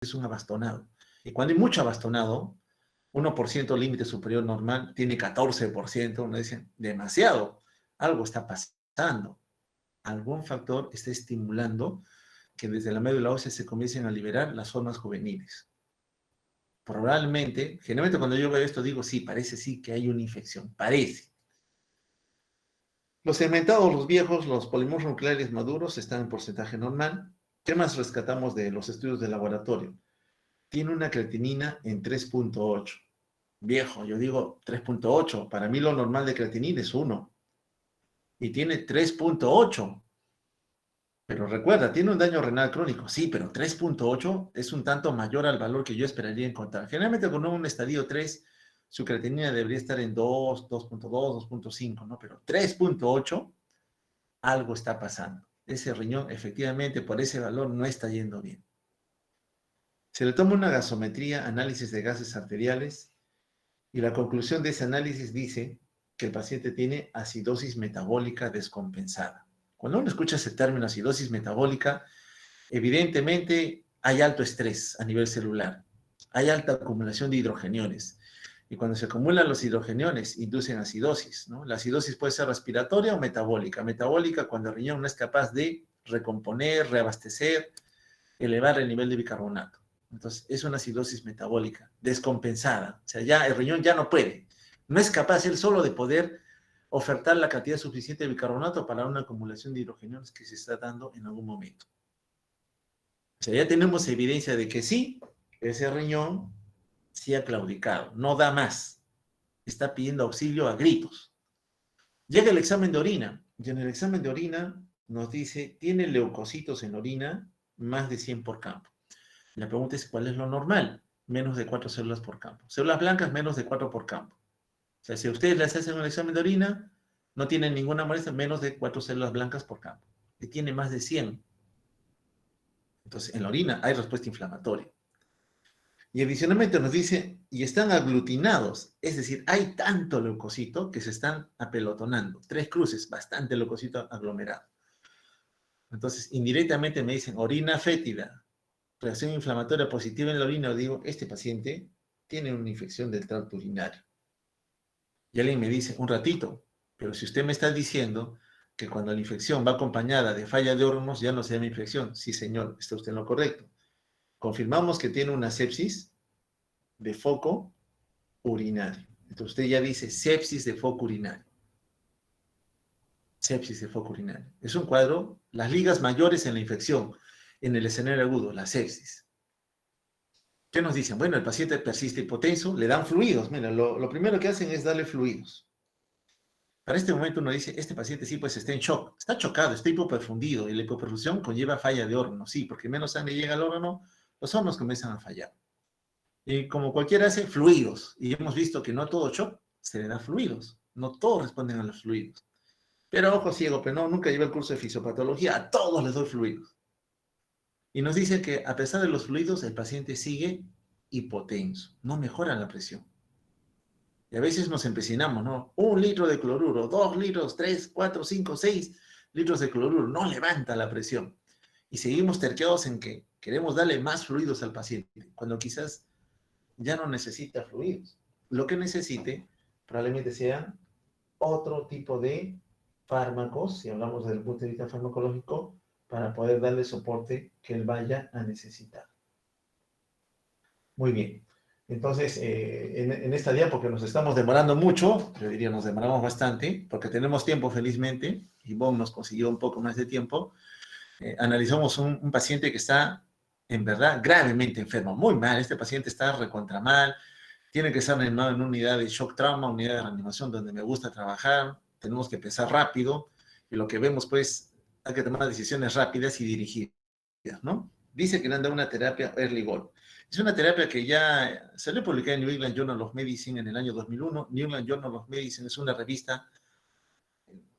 es un abastonado. Y cuando hay mucho abastonado, 1% límite superior normal, tiene 14%, uno dice, demasiado, algo está pasando. Algún factor está estimulando que desde la médula ósea se comiencen a liberar las formas juveniles. Probablemente, generalmente cuando yo veo esto digo, sí, parece sí que hay una infección, parece. Los segmentados, los viejos, los polimorfos nucleares maduros están en porcentaje normal. ¿Qué más rescatamos de los estudios de laboratorio? Tiene una creatinina en 3.8. Viejo, yo digo 3.8. Para mí lo normal de creatinina es 1. Y tiene 3.8. Pero recuerda, tiene un daño renal crónico. Sí, pero 3.8 es un tanto mayor al valor que yo esperaría encontrar. Generalmente con un estadio 3, su creatinina debería estar en 2, 2.2, 2.5, ¿no? Pero 3.8, algo está pasando. Ese riñón, efectivamente, por ese valor no está yendo bien. Se le toma una gasometría, análisis de gases arteriales, y la conclusión de ese análisis dice que el paciente tiene acidosis metabólica descompensada. Cuando uno escucha ese término acidosis metabólica, evidentemente hay alto estrés a nivel celular, hay alta acumulación de hidrogeniones. Y cuando se acumulan los hidrogeniones, inducen acidosis, ¿no? La acidosis puede ser respiratoria o metabólica. Metabólica cuando el riñón no es capaz de recomponer, reabastecer, elevar el nivel de bicarbonato. Entonces, es una acidosis metabólica descompensada. O sea, ya el riñón ya no puede. No es capaz él solo de poder ofertar la cantidad suficiente de bicarbonato para una acumulación de hidrogeniones que se está dando en algún momento. O sea, ya tenemos evidencia de que sí, ese riñón sí ha claudicado, no da más. Está pidiendo auxilio a gritos. Llega el examen de orina, y en el examen de orina nos dice, tiene leucocitos en orina, más de 100 por campo. La pregunta es, ¿cuál es lo normal? Menos de 4 células por campo. Células blancas, menos de 4 por campo. O sea, si ustedes les hacen un examen de orina, no tienen ninguna molestia, menos de 4 células blancas por campo. Y tiene más de 100. Entonces, en la orina hay respuesta inflamatoria. Y adicionalmente nos dice, y están aglutinados, es decir, hay tanto leucocito que se están apelotonando. 3 cruces, bastante leucocito aglomerado. Entonces, indirectamente me dicen, orina fétida, reacción inflamatoria positiva en la orina, digo, este paciente tiene una infección del tracto urinario. Y alguien me dice, un ratito, pero si usted me está diciendo que cuando la infección va acompañada de falla de órganos, ya no se llama infección. Sí, señor, está usted en lo correcto. Confirmamos que tiene una sepsis de foco urinario. Entonces usted ya dice sepsis de foco urinario. Sepsis de foco urinario. Es un cuadro, las ligas mayores en la infección, en el escenario agudo, la sepsis. ¿Qué nos dicen? Bueno, el paciente persiste hipotenso, le dan fluidos. Mira, lo primero que hacen es darle fluidos. Para este momento uno dice, este paciente sí, pues está en shock, está chocado, está hipoperfundido, y la hipoperfusión conlleva falla de órgano, sí, porque menos sangre llega al órgano, los órganos comienzan a fallar. Y como cualquiera hace, fluidos, y hemos visto que no a todo shock se le da fluidos, no todos responden a los fluidos. Pero ojo ciego, pero no, nunca llevé el curso de fisiopatología, a todos les doy fluidos. Y nos dice que a pesar de los fluidos, el paciente sigue hipotenso, no mejora la presión. Y a veces nos empecinamos, ¿no? 1 litro de cloruro, 2 litros, 3, 4, 5, 6 litros de cloruro, no levanta la presión. Y seguimos terqueados en que queremos darle más fluidos al paciente, cuando quizás ya no necesita fluidos. Lo que necesite probablemente sea otro tipo de fármacos, si hablamos desde el punto de vista farmacológico, para poder darle soporte que él vaya a necesitar. Muy bien. Entonces, en esta día, porque nos estamos demorando mucho, yo diría nos demoramos bastante, porque tenemos tiempo felizmente, y Bon nos consiguió un poco más de tiempo, analizamos un paciente que está en verdad gravemente enfermo, muy mal, este paciente está recontra mal, tiene que estar en una unidad de shock trauma, unidad de reanimación donde me gusta trabajar, tenemos que pensar rápido, y lo que vemos pues, hay que tomar decisiones rápidas y dirigidas, ¿no? Dice que le han dado una terapia Early Goal. Es una terapia que ya salió publicada en New England Journal of Medicine en el año 2001. New England Journal of Medicine es una revista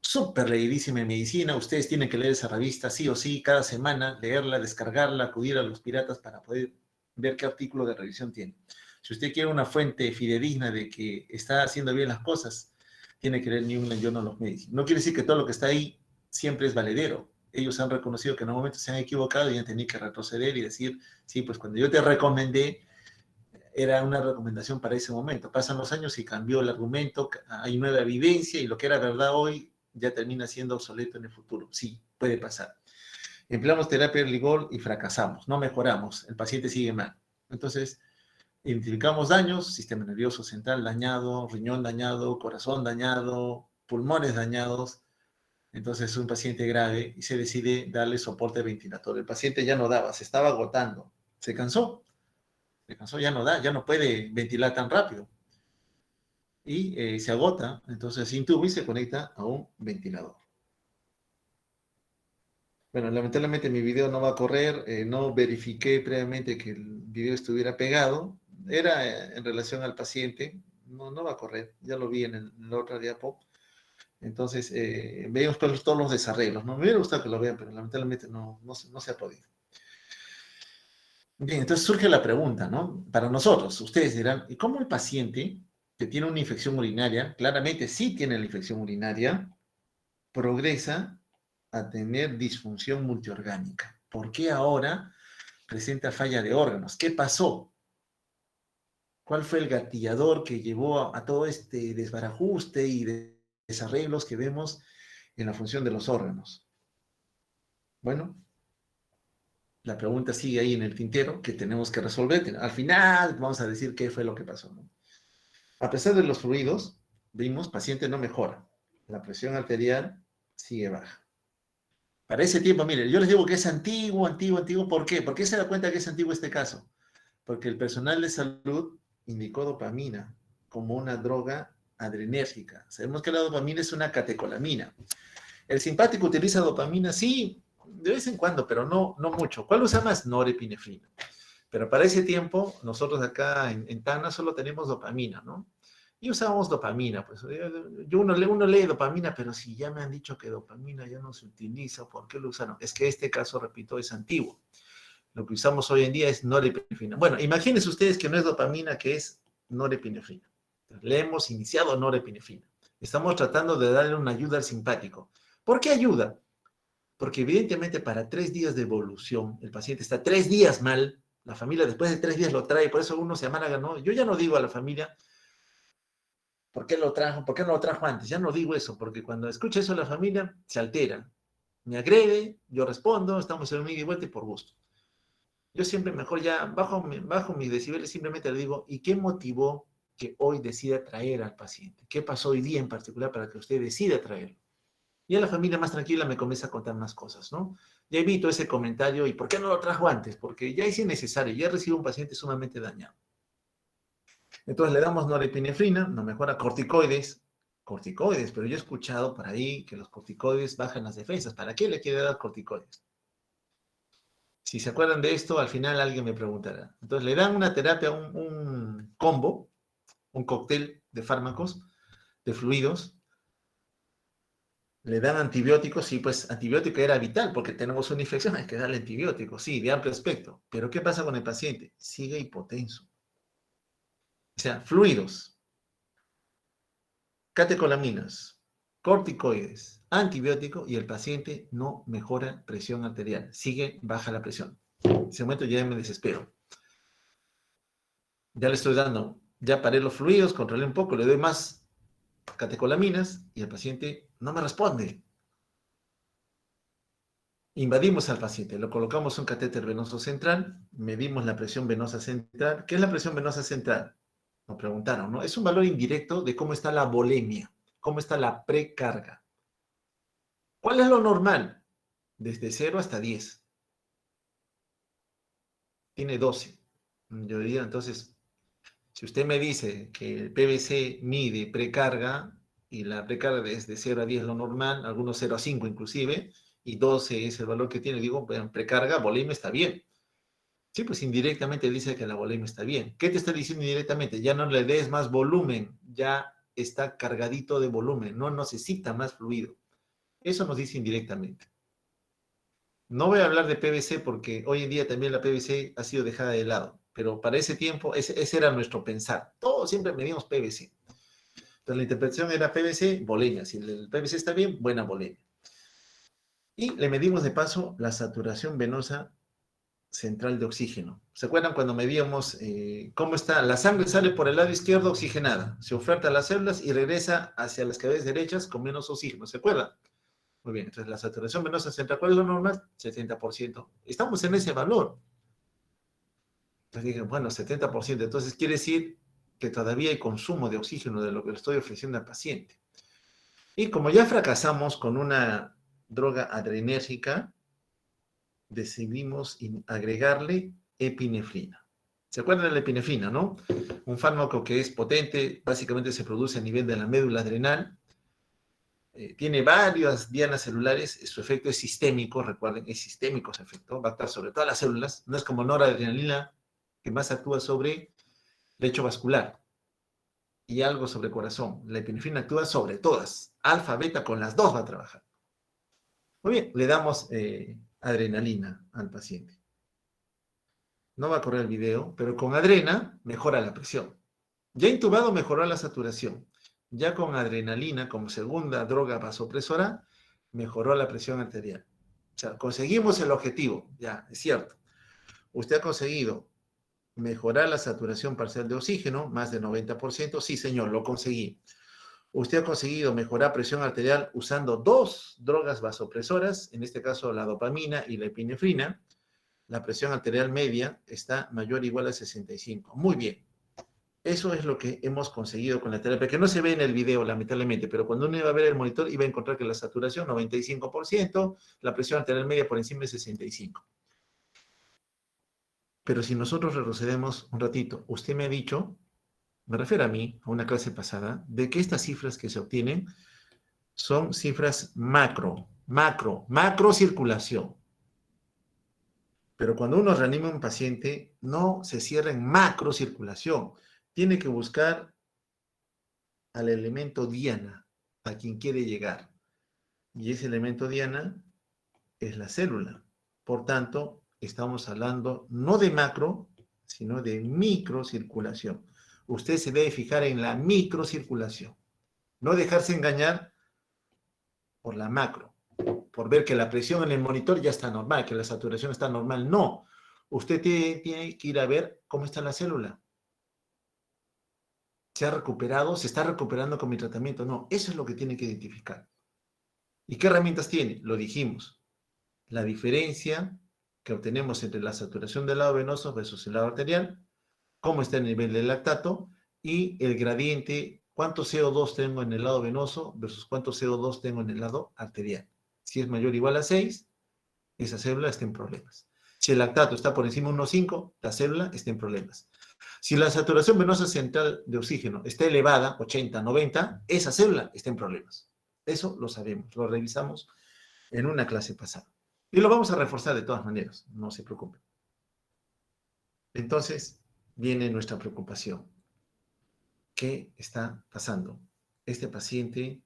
súper leidísima en medicina. Ustedes tienen que leer esa revista sí o sí, cada semana, leerla, descargarla, acudir a los piratas para poder ver qué artículo de revisión tiene. Si usted quiere una fuente fidedigna de que está haciendo bien las cosas, tiene que leer New England Journal of Medicine. No quiere decir que todo lo que está ahí siempre es valedero. ellos han reconocido que en un momento se han equivocado y han tenido que retroceder y decir, sí, pues cuando yo te recomendé, era una recomendación para ese momento. Pasan los años y cambió el argumento, hay nueva evidencia y lo que era verdad hoy ya termina siendo obsoleto en el futuro. Sí, puede pasar. Empleamos terapia Ligol y fracasamos, no mejoramos, el paciente sigue mal. Entonces, identificamos daños, sistema nervioso central dañado, riñón dañado, corazón dañado, pulmones dañados. Entonces, es un paciente grave y se decide darle soporte ventilatorio. El paciente ya no daba, se estaba agotando, se cansó, ya no da, ya no puede ventilar tan rápido. Y se agota, entonces se intuba y se conecta a un ventilador. Bueno, lamentablemente mi video no va a correr, no verifiqué previamente que el video estuviera pegado, era en relación al paciente, no va a correr, ya lo vi en la otra diapo. Entonces, veamos pues, todos los desarreglos, ¿no? Me hubiera gustado que lo vean, pero lamentablemente no se ha podido. Bien, entonces surge la pregunta, ¿no? Para nosotros, ustedes dirán, ¿y cómo el paciente que tiene una infección urinaria, claramente sí tiene la infección urinaria, progresa a tener disfunción multiorgánica? ¿Por qué ahora presenta falla de órganos? ¿Qué pasó? ¿Cuál fue el gatillador que llevó a todo este desbarajuste y desarreglos que vemos en la función de los órganos? Bueno, la pregunta sigue ahí en el tintero que tenemos que resolver. Al final vamos a decir qué fue lo que pasó, ¿no? A pesar de los fluidos, vimos, paciente no mejora. La presión arterial sigue baja. Para ese tiempo, miren, yo les digo que es antiguo. ¿Por qué? ¿Por qué se da cuenta que es antiguo este caso? Porque el personal de salud indicó dopamina como una droga adrenérgica. Sabemos que la dopamina es una catecolamina. ¿El simpático utiliza dopamina? Sí, de vez en cuando, pero no mucho. ¿Cuál usa más? Norepinefrina. Pero para ese tiempo, nosotros acá en Tana solo tenemos dopamina, ¿no? Y usábamos dopamina, pues. Uno lee dopamina, pero si ya me han dicho que dopamina ya no se utiliza, ¿por qué lo usaron? Es que este caso, repito, es antiguo. Lo que usamos hoy en día es norepinefrina. Bueno, imagínense ustedes que no es dopamina, que es norepinefrina. Le hemos iniciado norepinefrina. Estamos tratando de darle una ayuda al simpático. ¿Por qué ayuda? Porque evidentemente para 3 días de evolución, el paciente está 3 días mal, la familia después de 3 días lo trae, por eso uno se amarga, ¿no? Yo ya no digo a la familia, ¿por qué lo trajo? ¿Por qué no lo trajo antes? Ya no digo eso, porque cuando escucha eso la familia, se altera. Me agrede, yo respondo, estamos en un ida y vuelta y por gusto. Yo siempre mejor ya bajo mis decibeles, simplemente le digo, ¿y qué motivó que hoy decida traer al paciente? ¿Qué pasó hoy día en particular para que usted decida traerlo? Y a la familia más tranquila me comienza a contar más cosas, ¿no? Ya evito ese comentario, ¿y por qué no lo trajo antes? Porque ya es innecesario, ya recibe un paciente sumamente dañado. Entonces le damos norepinefrina, no mejora corticoides, pero yo he escuchado por ahí que los corticoides bajan las defensas. ¿Para qué le quiere dar corticoides? Si se acuerdan de esto, al final alguien me preguntará. Entonces le dan una terapia, un combo, un cóctel de fármacos, de fluidos, le dan antibióticos, sí, pues antibiótico era vital porque tenemos una infección, hay que darle antibióticos, sí, de amplio espectro. Pero ¿qué pasa con el paciente? Sigue hipotenso. O sea, fluidos, catecolaminas, corticoides, antibiótico y el paciente no mejora presión arterial, sigue baja la presión. En ese momento ya me desespero. Ya le estoy dando, ya paré los fluidos, controlé un poco, le doy más catecolaminas y el paciente no me responde. Invadimos al paciente, lo colocamos un catéter venoso central, medimos la presión venosa central. ¿Qué es la presión venosa central? Nos preguntaron, ¿no? Es un valor indirecto de cómo está la volemia, cómo está la precarga. ¿Cuál es lo normal? Desde 0 hasta 10. Tiene 12. Yo diría, entonces, si usted me dice que el PVC mide precarga y la precarga es de 0 a 10 lo normal, algunos 0 a 5 inclusive, y 12 es el valor que tiene, digo, en precarga, volemia está bien. Sí, pues indirectamente dice que la volemia está bien. ¿Qué te está diciendo indirectamente? Ya no le des más volumen, ya está cargadito de volumen, no necesita más fluido. Eso nos dice indirectamente. No voy a hablar de PVC porque hoy en día también la PVC ha sido dejada de lado, pero para ese tiempo ese era nuestro pensar. Todos siempre medimos PVC. Entonces la interpretación era PVC, volemia. Si el PVC está bien, buena volemia. Y le medimos de paso la saturación venosa central de oxígeno. ¿Se acuerdan cuando medíamos cómo está? La sangre sale por el lado izquierdo oxigenada, se oferta a las células y regresa hacia las cavidades derechas con menos oxígeno. ¿Se acuerdan? Muy bien, entonces la saturación venosa central, ¿cuál es lo normal? 70%. Estamos en ese valor. Entonces dije, bueno, 70%. Entonces quiere decir que todavía hay consumo de oxígeno de lo que le estoy ofreciendo al paciente. Y como ya fracasamos con una droga adrenérgica, decidimos agregarle epinefrina. ¿Se acuerdan de la epinefrina, no? Un fármaco que es potente, básicamente se produce a nivel de la médula adrenal, tiene varias dianas celulares, su efecto es sistémico, recuerden, es sistémico su efecto, va a actuar sobre todas las células, no es como noradrenalina, que más actúa sobre lecho vascular y algo sobre corazón. La epinefrina actúa sobre todas, alfa, beta, con las dos va a trabajar. Muy bien, le damos adrenalina al paciente. No va a correr el video, pero con adrena mejora la presión. Ya intubado mejoró la saturación. Ya con adrenalina como segunda droga vasopresora mejoró la presión arterial. O sea, conseguimos el objetivo, ya, es cierto. Usted ha conseguido mejorar la saturación parcial de oxígeno, más de 90%. Sí, señor, lo conseguí. Usted ha conseguido mejorar presión arterial usando dos drogas vasopresoras, en este caso la dopamina y la epinefrina. La presión arterial media está mayor o igual a 65. Muy bien. Eso es lo que hemos conseguido con la terapia, que no se ve en el video, lamentablemente, pero cuando uno iba a ver el monitor iba a encontrar que la saturación 95%, la presión arterial media por encima de 65. Pero si nosotros retrocedemos un ratito, usted me ha dicho, me refiero a mí, a una clase pasada, de que estas cifras que se obtienen son cifras macro circulación. Pero cuando uno reanima a un paciente, no se cierra en macro circulación. Tiene que buscar al elemento diana, a quien quiere llegar. Y ese elemento diana es la célula. Por tanto, estamos hablando no de macro, sino de microcirculación. Usted se debe fijar en la microcirculación. No dejarse engañar por la macro, por ver que la presión en el monitor ya está normal, que la saturación está normal. No. Usted tiene que ir a ver cómo está la célula. ¿Se ha recuperado? ¿Se está recuperando con mi tratamiento? No. Eso es lo que tiene que identificar. ¿Y qué herramientas tiene? Lo dijimos. La diferencia que obtenemos entre la saturación del lado venoso versus el lado arterial, cómo está el nivel de lactato y el gradiente, cuánto CO2 tengo en el lado venoso versus cuánto CO2 tengo en el lado arterial. Si es mayor o igual a 6, esa célula está en problemas. Si el lactato está por encima de 1,5, la célula está en problemas. Si la saturación venosa central de oxígeno está elevada, 80, 90, esa célula está en problemas. Eso lo sabemos, lo revisamos en una clase pasada. Y lo vamos a reforzar de todas maneras, no se preocupen. Entonces, viene nuestra preocupación. ¿Qué está pasando? Este paciente,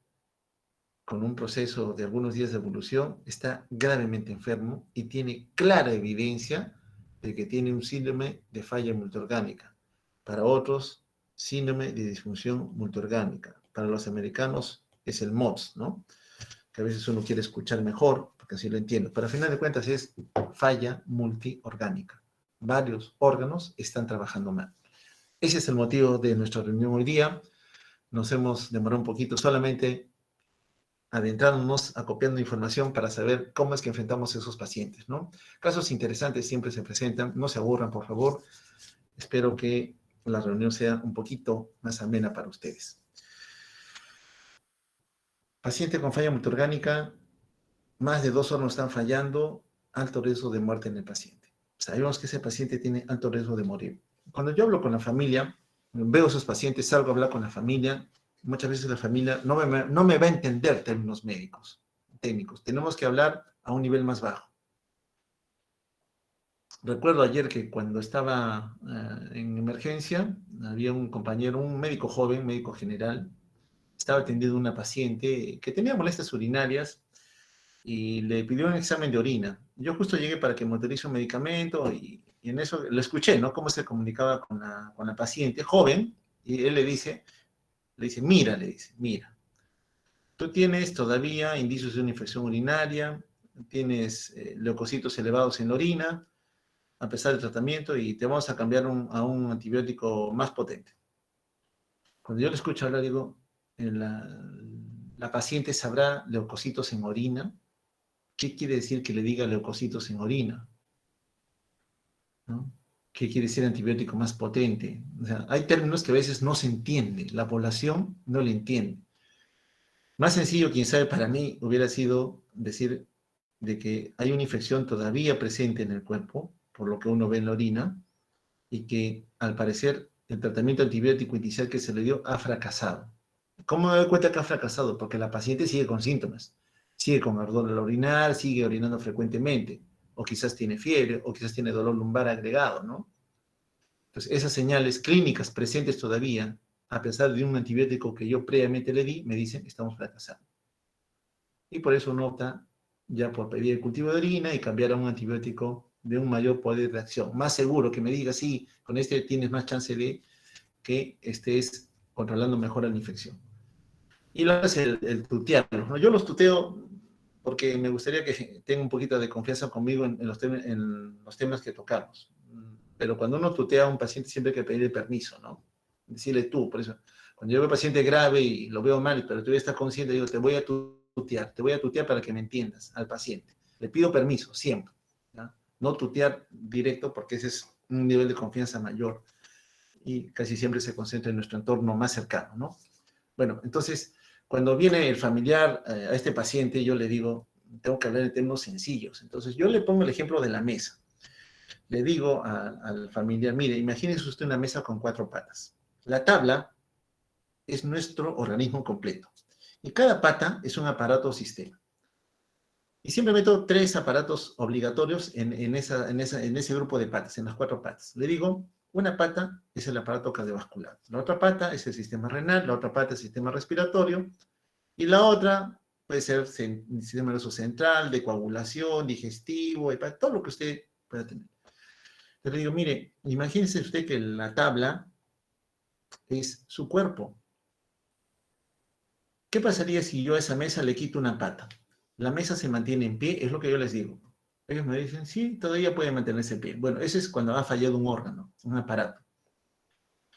con un proceso de algunos días de evolución, está gravemente enfermo y tiene clara evidencia de que tiene un síndrome de falla multiorgánica. Para otros, síndrome de disfunción multiorgánica. Para los americanos es el MODS, ¿no? Que a veces uno quiere escuchar mejor, porque así lo entiendo. Pero al final de cuentas es falla multiorgánica. Varios órganos están trabajando mal. Ese es el motivo de nuestra reunión hoy día. Nos hemos demorado un poquito solamente adentrándonos, acopiando información para saber cómo es que enfrentamos a esos pacientes, ¿no? Casos interesantes siempre se presentan. No se aburran, por favor. Espero que la reunión sea un poquito más amena para ustedes. Paciente con falla multiorgánica, más de 2 órganos están fallando, alto riesgo de muerte en el paciente. Sabemos que ese paciente tiene alto riesgo de morir. Cuando yo hablo con la familia, veo a esos pacientes, salgo a hablar con la familia, muchas veces la familia no me va a entender términos médicos, técnicos. Tenemos que hablar a un nivel más bajo. Recuerdo ayer que cuando estaba en emergencia, había un compañero, un médico joven, médico general, estaba atendiendo a una paciente que tenía molestias urinarias y le pidió un examen de orina. Yo justo llegué para que monitorice un medicamento y en eso lo escuché, ¿no? Cómo se comunicaba con la paciente joven y él le dice, mira, tú tienes todavía indicios de una infección urinaria, tienes leucocitos elevados en la orina, a pesar del tratamiento, y te vamos a cambiar a un antibiótico más potente. Cuando yo le escucho hablar, digo, la paciente sabrá leucocitos en orina. ¿Qué quiere decir que le diga leucocitos en orina? ¿No? ¿Qué quiere decir antibiótico más potente? O sea, hay términos que a veces no se entiende, la población no le entiende. Más sencillo, quién sabe, para mí hubiera sido decir de que hay una infección todavía presente en el cuerpo, por lo que uno ve en la orina, y que al parecer el tratamiento antibiótico inicial que se le dio ha fracasado. ¿Cómo me doy cuenta que ha fracasado? Porque la paciente sigue con síntomas, sigue con ardor al orinar, sigue orinando frecuentemente, o quizás tiene fiebre, o quizás tiene dolor lumbar agregado, ¿no? Entonces, esas señales clínicas presentes todavía, a pesar de un antibiótico que yo previamente le di, me dicen, estamos fracasando. Y por eso uno opta ya por pedir el cultivo de orina y cambiar a un antibiótico de un mayor poder de acción, más seguro, que me diga, sí, con este tienes más chance de que estés controlando mejor la infección. Y lo es el tutearlos, ¿no? Yo los tuteo porque me gustaría que tenga un poquito de confianza conmigo en los temas que tocamos. Pero cuando uno tutea a un paciente siempre hay que pedirle permiso, ¿no? Decirle tú, por eso, cuando yo veo paciente grave y lo veo mal, pero tú ya estás consciente, digo, te voy a tutear para que me entiendas al paciente. Le pido permiso, siempre. ¿Ya? No tutear directo porque ese es un nivel de confianza mayor y casi siempre se concentra en nuestro entorno más cercano, ¿no? Bueno, entonces, cuando viene el familiar a este paciente, yo le digo, tengo que hablar en términos sencillos. Entonces, yo le pongo el ejemplo de la mesa. Le digo al familiar, mire, imagínese usted una mesa con 4 patas. La tabla es nuestro organismo completo. Y cada pata es un aparato o sistema. Y siempre meto 3 aparatos obligatorios en ese grupo de patas, en las 4 patas. Le digo, una pata es el aparato cardiovascular, la otra pata es el sistema renal, la otra pata es el sistema respiratorio, y la otra puede ser el sistema nervioso central, de coagulación, digestivo, todo lo que usted pueda tener. Entonces le digo, mire, imagínese usted que la tabla es su cuerpo. ¿Qué pasaría si yo a esa mesa le quito una pata? La mesa se mantiene en pie, es lo que yo les digo. Ellos me dicen, sí, todavía puede mantenerse en pie. Bueno, ese es cuando ha fallado un órgano, un aparato.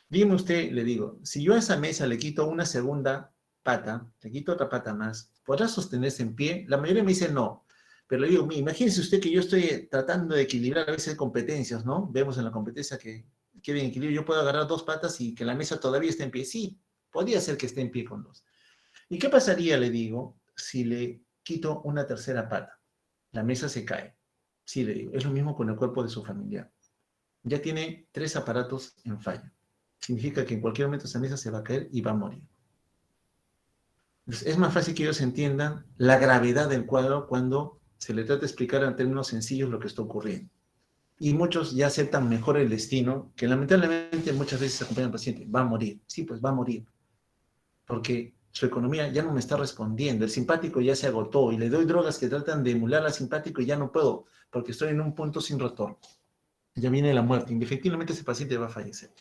Dime usted, le digo, si yo a esa mesa le quito una segunda pata, le quito otra pata más, ¿podrá sostenerse en pie? La mayoría me dice no. Pero le digo, imagínese usted que yo estoy tratando de equilibrar a veces competencias, ¿no? Vemos en la competencia que quieren equilibrio. Yo puedo agarrar 2 patas y que la mesa todavía esté en pie. Sí, podría ser que esté en pie con 2. ¿Y qué pasaría, le digo, si le quito una tercera pata? La mesa se cae. Sí, le digo, es lo mismo con el cuerpo de su familiar. Ya tiene 3 aparatos en falla. Significa que en cualquier momento esa mesa se va a caer y va a morir. Entonces, es más fácil que ellos entiendan la gravedad del cuadro cuando se le trata de explicar en términos sencillos lo que está ocurriendo. Y muchos ya aceptan mejor el destino, que lamentablemente muchas veces acompaña al paciente. Va a morir. Sí, pues va a morir. Porque su economía ya no me está respondiendo. El simpático ya se agotó y le doy drogas que tratan de emular al simpático y ya no puedo porque estoy en un punto sin retorno. Ya viene la muerte. Indefectiblemente ese paciente va a fallecer.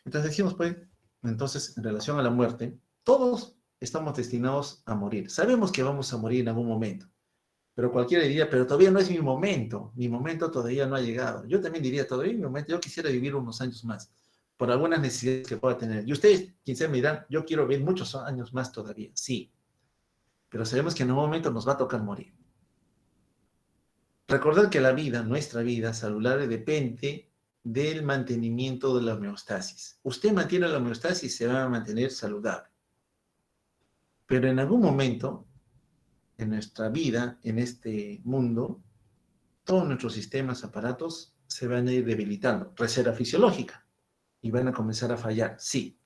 Entonces decimos, pues, entonces, en relación a la muerte, todos estamos destinados a morir. Sabemos que vamos a morir en algún momento, pero cualquiera diría, pero todavía no es mi momento todavía no ha llegado. Yo también diría, todavía es mi momento, yo quisiera vivir unos años más, por algunas necesidades que pueda tener. Y ustedes, quizás me dirán, yo quiero vivir muchos años más todavía, sí, pero sabemos que en algún momento nos va a tocar morir. Recordar que la vida, nuestra vida saludable, depende del mantenimiento de la homeostasis. Usted mantiene la homeostasis, se va a mantener saludable. Pero en algún momento, en nuestra vida, en este mundo, todos nuestros sistemas, aparatos, se van a ir debilitando. Reserva fisiológica. Y van a comenzar a fallar, sí.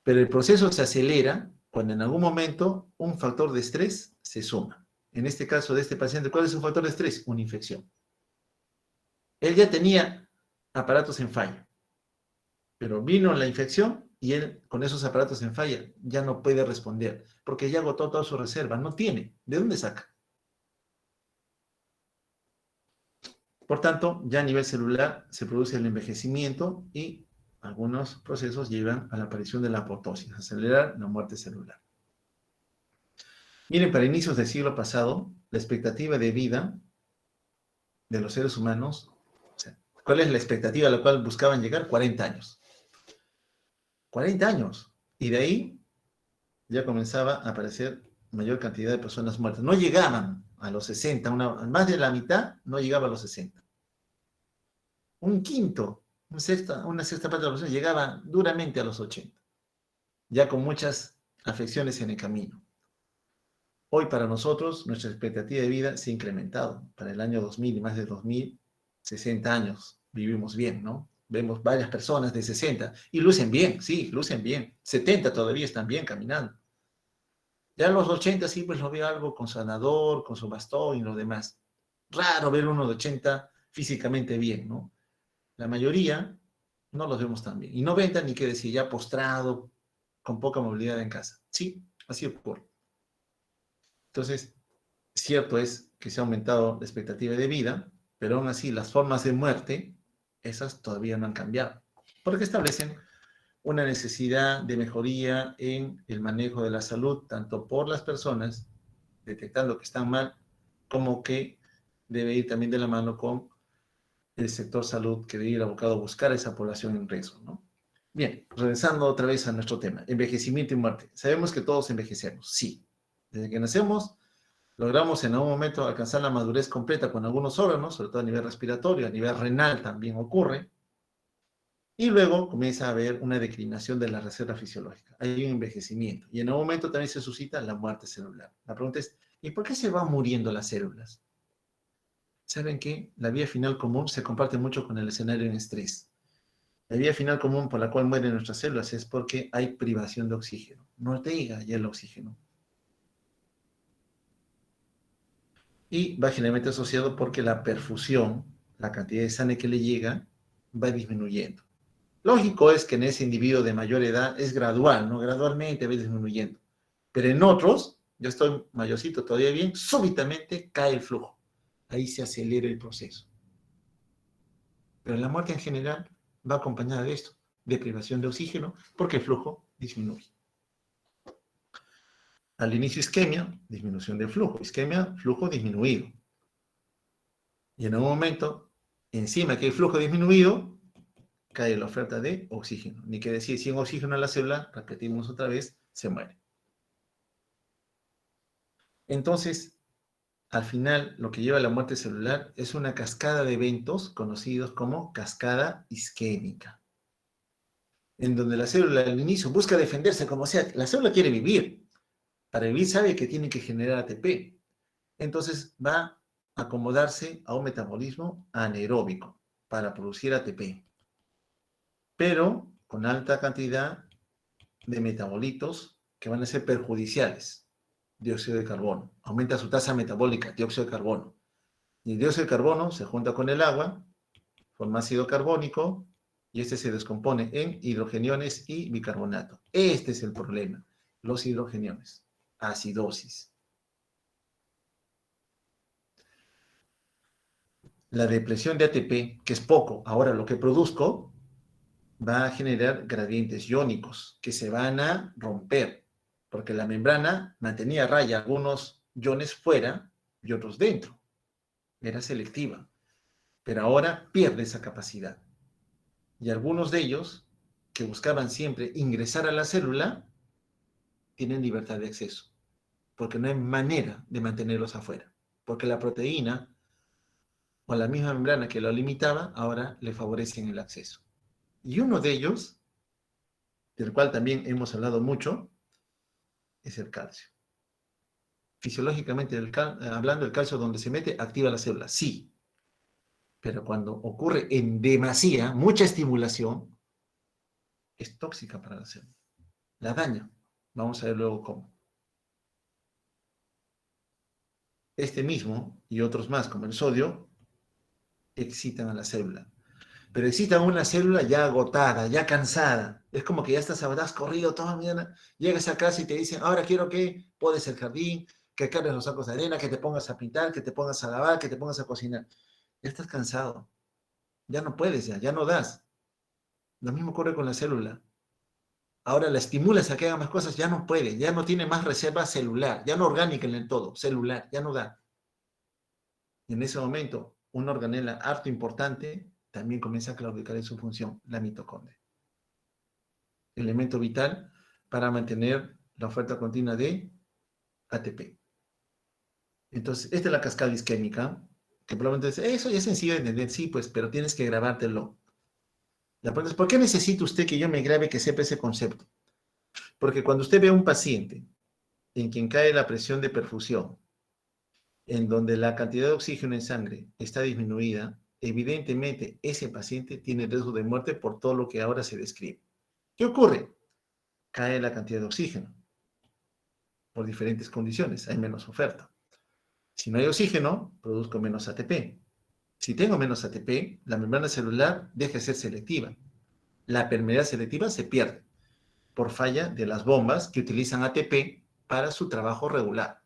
Pero el proceso se acelera cuando en algún momento un factor de estrés se suma. En este caso de este paciente, ¿cuál es un factor de estrés? Una infección. Él ya tenía aparatos en falla, pero vino la infección y él con esos aparatos en falla ya no puede responder porque ya agotó toda su reserva, no tiene. ¿De dónde saca? Por tanto, ya a nivel celular se produce el envejecimiento y algunos procesos llevan a la aparición de la apoptosis, acelerar la muerte celular. Miren, para inicios del siglo pasado, la expectativa de vida de los seres humanos, o sea, ¿cuál es la expectativa a la cual buscaban llegar? 40 años. 40 años. Y de ahí ya comenzaba a aparecer mayor cantidad de personas muertas. No llegaban a los 60, más de la mitad no llegaba a los 60. Un quinto, una sexta parte de la población llegaba duramente a los 80, ya con muchas afecciones en el camino. Hoy para nosotros, nuestra expectativa de vida se ha incrementado. Para el año 2000 y más de 2000, 60 años, vivimos bien, ¿no? Vemos varias personas de 60 y lucen bien, sí, lucen bien. 70 todavía están bien caminando. Ya en los 80 sí, pues lo veo algo con su andador, con su bastón y lo demás. Raro ver uno de 80 físicamente bien, ¿no? La mayoría no los vemos tan bien. Y 90 ni qué decir, ya postrado, con poca movilidad en casa. Sí, así ocurre. Entonces, cierto es que se ha aumentado la expectativa de vida, pero aún así las formas de muerte, esas todavía no han cambiado, porque establecen una necesidad de mejoría en el manejo de la salud, tanto por las personas, detectando que están mal, como que debe ir también de la mano con el sector salud, que debe ir abocado a buscar a esa población en riesgo, ¿no? Bien, regresando otra vez a nuestro tema, envejecimiento y muerte. Sabemos que todos envejecemos, sí. Desde que nacemos, logramos en algún momento alcanzar la madurez completa con algunos órganos, sobre todo a nivel respiratorio, a nivel renal también ocurre, y luego comienza a haber una declinación de la reserva fisiológica. Hay un envejecimiento, y en algún momento también se suscita la muerte celular. La pregunta es, ¿y por qué se van muriendo las células? ¿Saben qué? La vía final común se comparte mucho con el escenario en estrés. La vía final común por la cual mueren nuestras células es porque hay privación de oxígeno. No llega ya el oxígeno. Y va generalmente asociado porque la perfusión, la cantidad de sangre que le llega, va disminuyendo. Lógico es que en ese individuo de mayor edad es gradual, ¿no? Gradualmente va disminuyendo. Pero en otros, yo estoy mayorcito todavía bien, súbitamente cae el flujo. Ahí se acelera el proceso. Pero la muerte en general va acompañada de esto, de privación de oxígeno, porque el flujo disminuye. Al inicio isquemia, disminución del flujo. Isquemia, flujo disminuido. Y en un momento, encima que hay flujo disminuido, cae la oferta de oxígeno. Ni que decir, sin oxígeno en la célula, repetimos otra vez, se muere. Entonces, al final, lo que lleva a la muerte celular es una cascada de eventos conocidos como cascada isquémica, en donde la célula al inicio busca defenderse como sea. La célula quiere vivir. Para vivir sabe que tiene que generar ATP. Entonces va a acomodarse a un metabolismo anaeróbico para producir ATP, pero con alta cantidad de metabolitos que van a ser perjudiciales. Dióxido de carbono. Aumenta su tasa metabólica, dióxido de carbono. Y el dióxido de carbono se junta con el agua, forma ácido carbónico, y este se descompone en hidrogeniones y bicarbonato. Este es el problema, los hidrogeniones, acidosis. La depresión de ATP, que es poco, ahora lo que produzco, va a generar gradientes iónicos que se van a romper, porque la membrana mantenía a raya algunos iones fuera y otros dentro. Era selectiva, pero ahora pierde esa capacidad. Y algunos de ellos, que buscaban siempre ingresar a la célula, tienen libertad de acceso, porque no hay manera de mantenerlos afuera, porque la proteína o la misma membrana que lo limitaba, ahora le favorecen el acceso. Y uno de ellos, del cual también hemos hablado mucho, es el calcio. Fisiológicamente, hablando, el calcio donde se mete activa la célula, sí, pero cuando ocurre en demasía, mucha estimulación, es tóxica para la célula, la daña. Vamos a ver luego cómo. Este mismo y otros más, como el sodio, excitan a la célula. Pero excitan una célula ya agotada, ya cansada. Es como que ya has corrido toda la mañana, llegas a casa y te dicen, ahora quiero que podes el jardín, que cargues los sacos de arena, que te pongas a pintar, que te pongas a lavar, que te pongas a cocinar. Ya estás cansado. Ya no puedes, ya no das. Lo mismo ocurre con la célula. Ahora la estimulas a que haga más cosas, ya no puede, ya no tiene más reserva celular, ya no orgánica en el todo, celular, ya no da. En ese momento, una organela harto importante también comienza a claudicar en su función, la mitocondria. Elemento vital para mantener la oferta continua de ATP. Entonces, esta es la cascada isquémica, que probablemente dice, eso ya es sencillo de entender, sí, pues, pero tienes que grabártelo. La pregunta es, ¿por qué necesita usted que yo me grabe que sepa ese concepto? Porque cuando usted ve a un paciente en quien cae la presión de perfusión, en donde la cantidad de oxígeno en sangre está disminuida, evidentemente ese paciente tiene riesgo de muerte por todo lo que ahora se describe. ¿Qué ocurre? Cae la cantidad de oxígeno por diferentes condiciones, hay menos oferta. Si no hay oxígeno, produzco menos ATP. Si tengo menos ATP, la membrana celular deja de ser selectiva. La permeabilidad selectiva se pierde por falla de las bombas que utilizan ATP para su trabajo regular.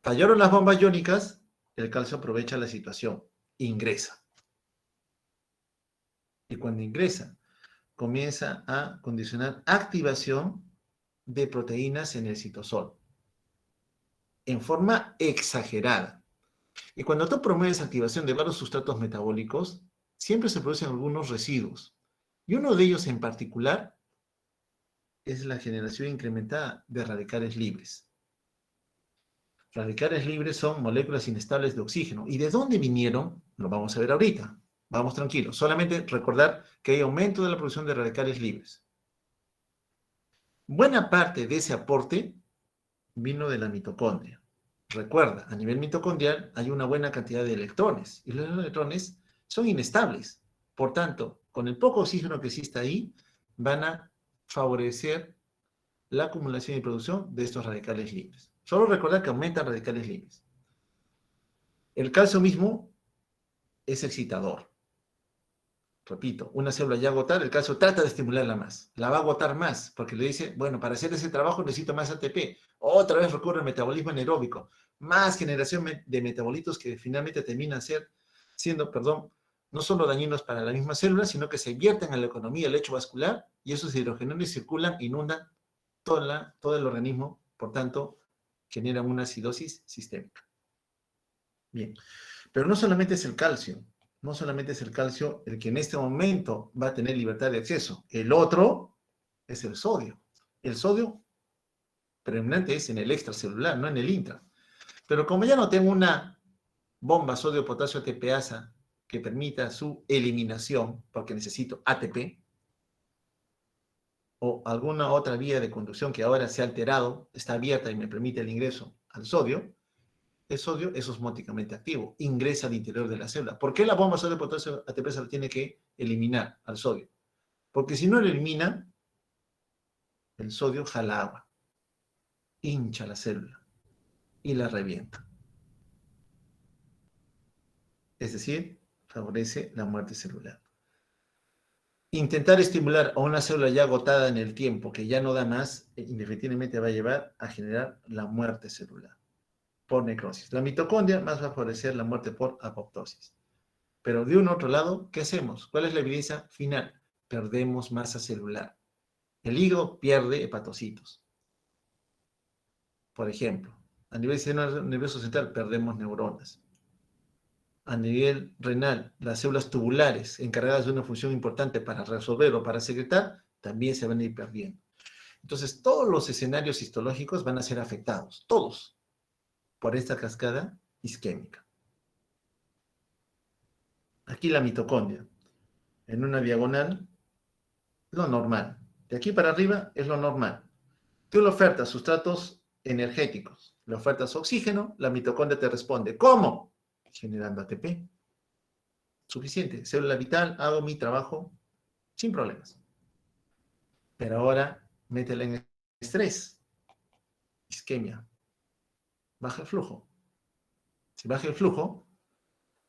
Fallaron las bombas iónicas, el calcio aprovecha la situación, ingresa. Y cuando ingresa, comienza a condicionar activación de proteínas en el citosol, en forma exagerada. Y cuando tú promueves activación de varios sustratos metabólicos, siempre se producen algunos residuos. Y uno de ellos en particular es la generación incrementada de radicales libres. Radicales libres son moléculas inestables de oxígeno. ¿Y de dónde vinieron? Lo vamos a ver ahorita. Vamos tranquilos. Solamente recordar que hay aumento de la producción de radicales libres. Buena parte de ese aporte vino de la mitocondria. Recuerda, a nivel mitocondrial hay una buena cantidad de electrones y los electrones son inestables. Por tanto, con el poco oxígeno que existe ahí, van a favorecer la acumulación y producción de estos radicales libres. Solo recordar que aumentan radicales libres. El calcio mismo es excitador. Repito, una célula ya agotada, el calcio trata de estimularla más. La va a agotar más, porque le dice, bueno, para hacer ese trabajo necesito más ATP. Otra vez recurre al metabolismo anaeróbico. Más generación de metabolitos que finalmente terminan siendo, no solo dañinos para la misma célula, sino que se vierten en la economía del lecho vascular y esos hidrogenones circulan, inundan todo el organismo, por tanto, generan una acidosis sistémica. Bien, pero no solamente es el calcio, no solamente es el calcio el que en este momento va a tener libertad de acceso. El otro es el sodio. El sodio predominante es en el extracelular, no en el intra. Pero como ya no tengo una bomba sodio-potasio ATPasa que permita su eliminación, porque necesito ATP, o alguna otra vía de conducción que ahora se ha alterado, está abierta y me permite el ingreso al sodio, el sodio es osmóticamente activo, ingresa al interior de la célula. ¿Por qué la bomba sodio-potasio ATP se la tiene que eliminar al sodio? Porque si no lo elimina, el sodio jala agua, hincha la célula y la revienta. Es decir, favorece la muerte celular. Intentar estimular a una célula ya agotada en el tiempo, que ya no da más, indefectiblemente va a llevar a generar la muerte celular por necrosis. La mitocondria más va a favorecer la muerte por apoptosis. Pero de un otro lado, ¿qué hacemos? ¿Cuál es la evidencia final? Perdemos masa celular. El hígado pierde hepatocitos. Por ejemplo, a nivel sistema nervioso central perdemos neuronas. A nivel renal, las células tubulares encargadas de una función importante para resolver o para secretar, también se van a ir perdiendo. Entonces, todos los escenarios histológicos van a ser afectados, todos, por esta cascada isquémica. Aquí la mitocondria, en una diagonal, lo normal. De aquí para arriba es lo normal. Tú le ofertas sustratos energéticos, le ofertas oxígeno, la mitocondria te responde. ¿Cómo? Generando ATP. Suficiente. Célula vital, hago mi trabajo sin problemas. Pero ahora métela en estrés, isquemia. Baja el flujo. Si baja el flujo,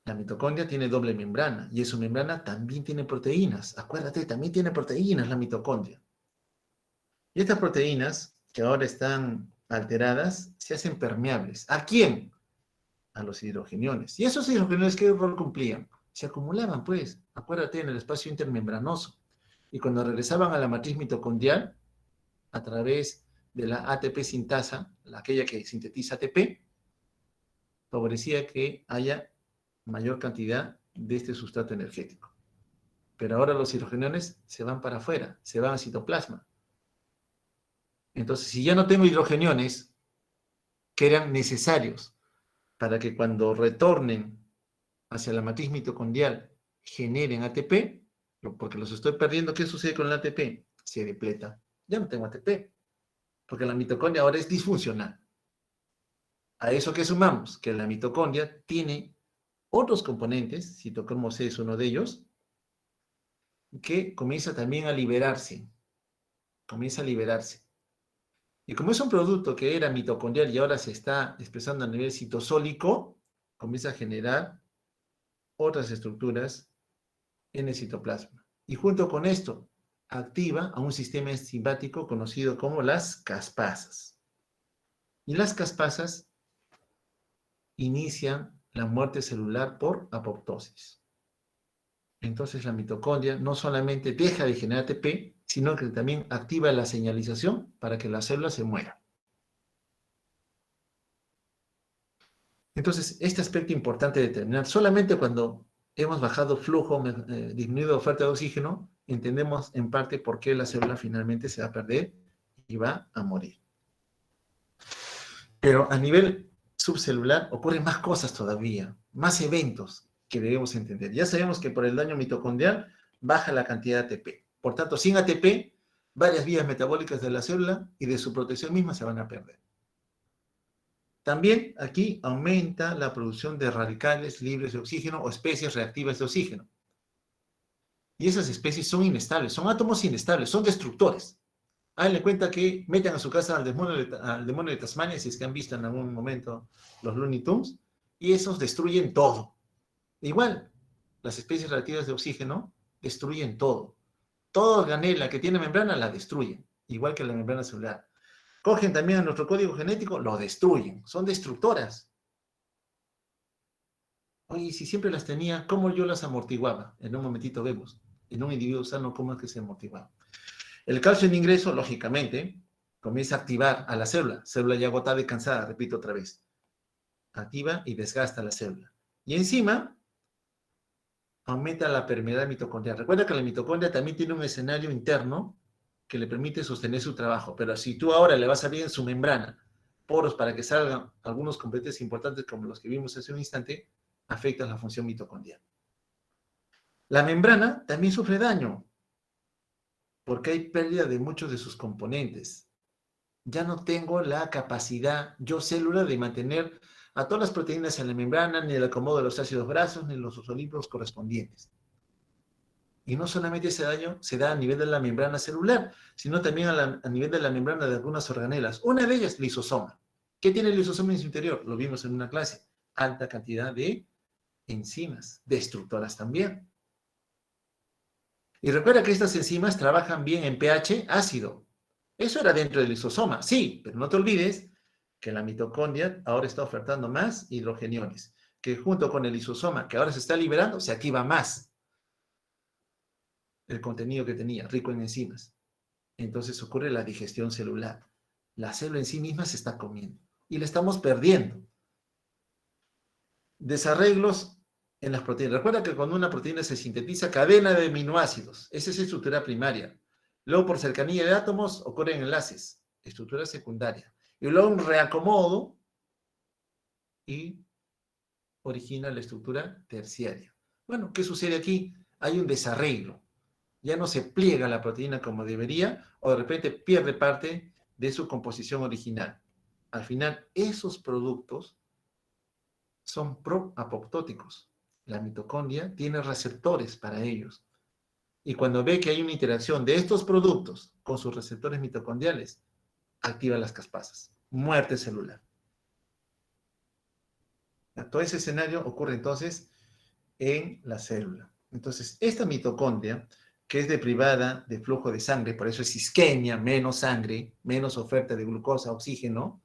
la mitocondria tiene doble membrana y en su membrana también tiene proteínas. Acuérdate, también tiene proteínas la mitocondria. Y estas proteínas, que ahora están alteradas, se hacen permeables. ¿A quién? A los hidrogeniones. ¿Y esos hidrogeniones qué rol cumplían? Se acumulaban, pues, acuérdate, en el espacio intermembranoso. Y cuando regresaban a la matriz mitocondrial, a través de la ATP sintasa, aquella que sintetiza ATP, favorecía que haya mayor cantidad de este sustrato energético. Pero ahora los hidrogeniones se van para afuera, se van al citoplasma. Entonces, si ya no tengo hidrogeniones que eran necesarios para que cuando retornen hacia la matriz mitocondrial generen ATP, porque los estoy perdiendo, ¿qué sucede con el ATP? Se depleta. Ya no tengo ATP, porque la mitocondria ahora es disfuncional. A eso que sumamos, que la mitocondria tiene otros componentes, citocromo C es uno de ellos, que comienza también a liberarse. Comienza a liberarse. Y como es un producto que era mitocondrial y ahora se está expresando a nivel citosólico, comienza a generar otras estructuras en el citoplasma. Y junto con esto, activa a un sistema enzimático conocido como las caspasas. Y las caspasas inician la muerte celular por apoptosis. Entonces la mitocondria no solamente deja de generar ATP, sino que también activa la señalización para que la célula se muera. Entonces, este aspecto importante de determinar, solamente cuando hemos bajado flujo, disminuido oferta de oxígeno, entendemos en parte por qué la célula finalmente se va a perder y va a morir. Pero a nivel subcelular ocurren más cosas todavía, más eventos que debemos entender. Ya sabemos que por el daño mitocondrial baja la cantidad de ATP. Por tanto, sin ATP, varias vías metabólicas de la célula y de su protección misma se van a perder. También aquí aumenta la producción de radicales libres de oxígeno o especies reactivas de oxígeno. Y esas especies son inestables, son átomos inestables, son destructores. Háganle cuenta que meten a su casa al demonio de Tasmania, si es que han visto en algún momento los Looney Tunes, y esos destruyen todo. Igual, las especies reactivas de oxígeno destruyen todo. Toda organela que tiene membrana la destruyen, igual que la membrana celular. Cogen también a nuestro código genético, lo destruyen. Son destructoras. Oye, si siempre las tenía, ¿cómo yo las amortiguaba? En un momentito vemos. En un individuo sano, ¿cómo es que se amortiguaba? El calcio en ingreso, lógicamente, comienza a activar a la célula ya agotada y cansada, repito otra vez. Activa y desgasta la célula. Y encima, aumenta la permeabilidad mitocondrial. Recuerda que la mitocondria también tiene un escenario interno que le permite sostener su trabajo, pero si tú ahora le vas a abrir en su membrana poros para que salgan algunos componentes importantes como los que vimos hace un instante, afecta la función mitocondrial. La membrana también sufre daño, porque hay pérdida de muchos de sus componentes. Ya no tengo la capacidad, yo célula, de mantener a todas las proteínas en la membrana, ni el acomodo de los ácidos grasos, ni los fosfolípidos correspondientes. Y no solamente ese daño se da a nivel de la membrana celular, sino también a nivel de la membrana de algunas organelas. Una de ellas, lisosoma. ¿Qué tiene el lisosoma en su interior? Lo vimos en una clase. Alta cantidad de enzimas, destructoras también. Y recuerda que estas enzimas trabajan bien en pH ácido. Eso era dentro del lisosoma, sí, pero no te olvides que la mitocondria ahora está ofertando más hidrogeniones, que junto con el lisosoma, que ahora se está liberando, se activa más el contenido que tenía, rico en enzimas. Entonces ocurre la digestión celular. La célula en sí misma se está comiendo y la estamos perdiendo. Desarreglos en las proteínas. Recuerda que cuando una proteína se sintetiza, cadena de aminoácidos. Esa es su estructura primaria. Luego, por cercanía de átomos, ocurren enlaces, estructura secundaria. Y luego un reacomodo y origina la estructura terciaria. Bueno, ¿qué sucede aquí? Hay un desarreglo. Ya no se pliega la proteína como debería, o de repente pierde parte de su composición original. Al final, esos productos son proapoptóticos. La mitocondria tiene receptores para ellos. Y cuando ve que hay una interacción de estos productos con sus receptores mitocondriales, activa las caspasas. Muerte celular. Todo ese escenario ocurre entonces en la célula. Entonces, esta mitocondria, que es deprivada de flujo de sangre, por eso es isquemia, menos sangre, menos oferta de glucosa, oxígeno,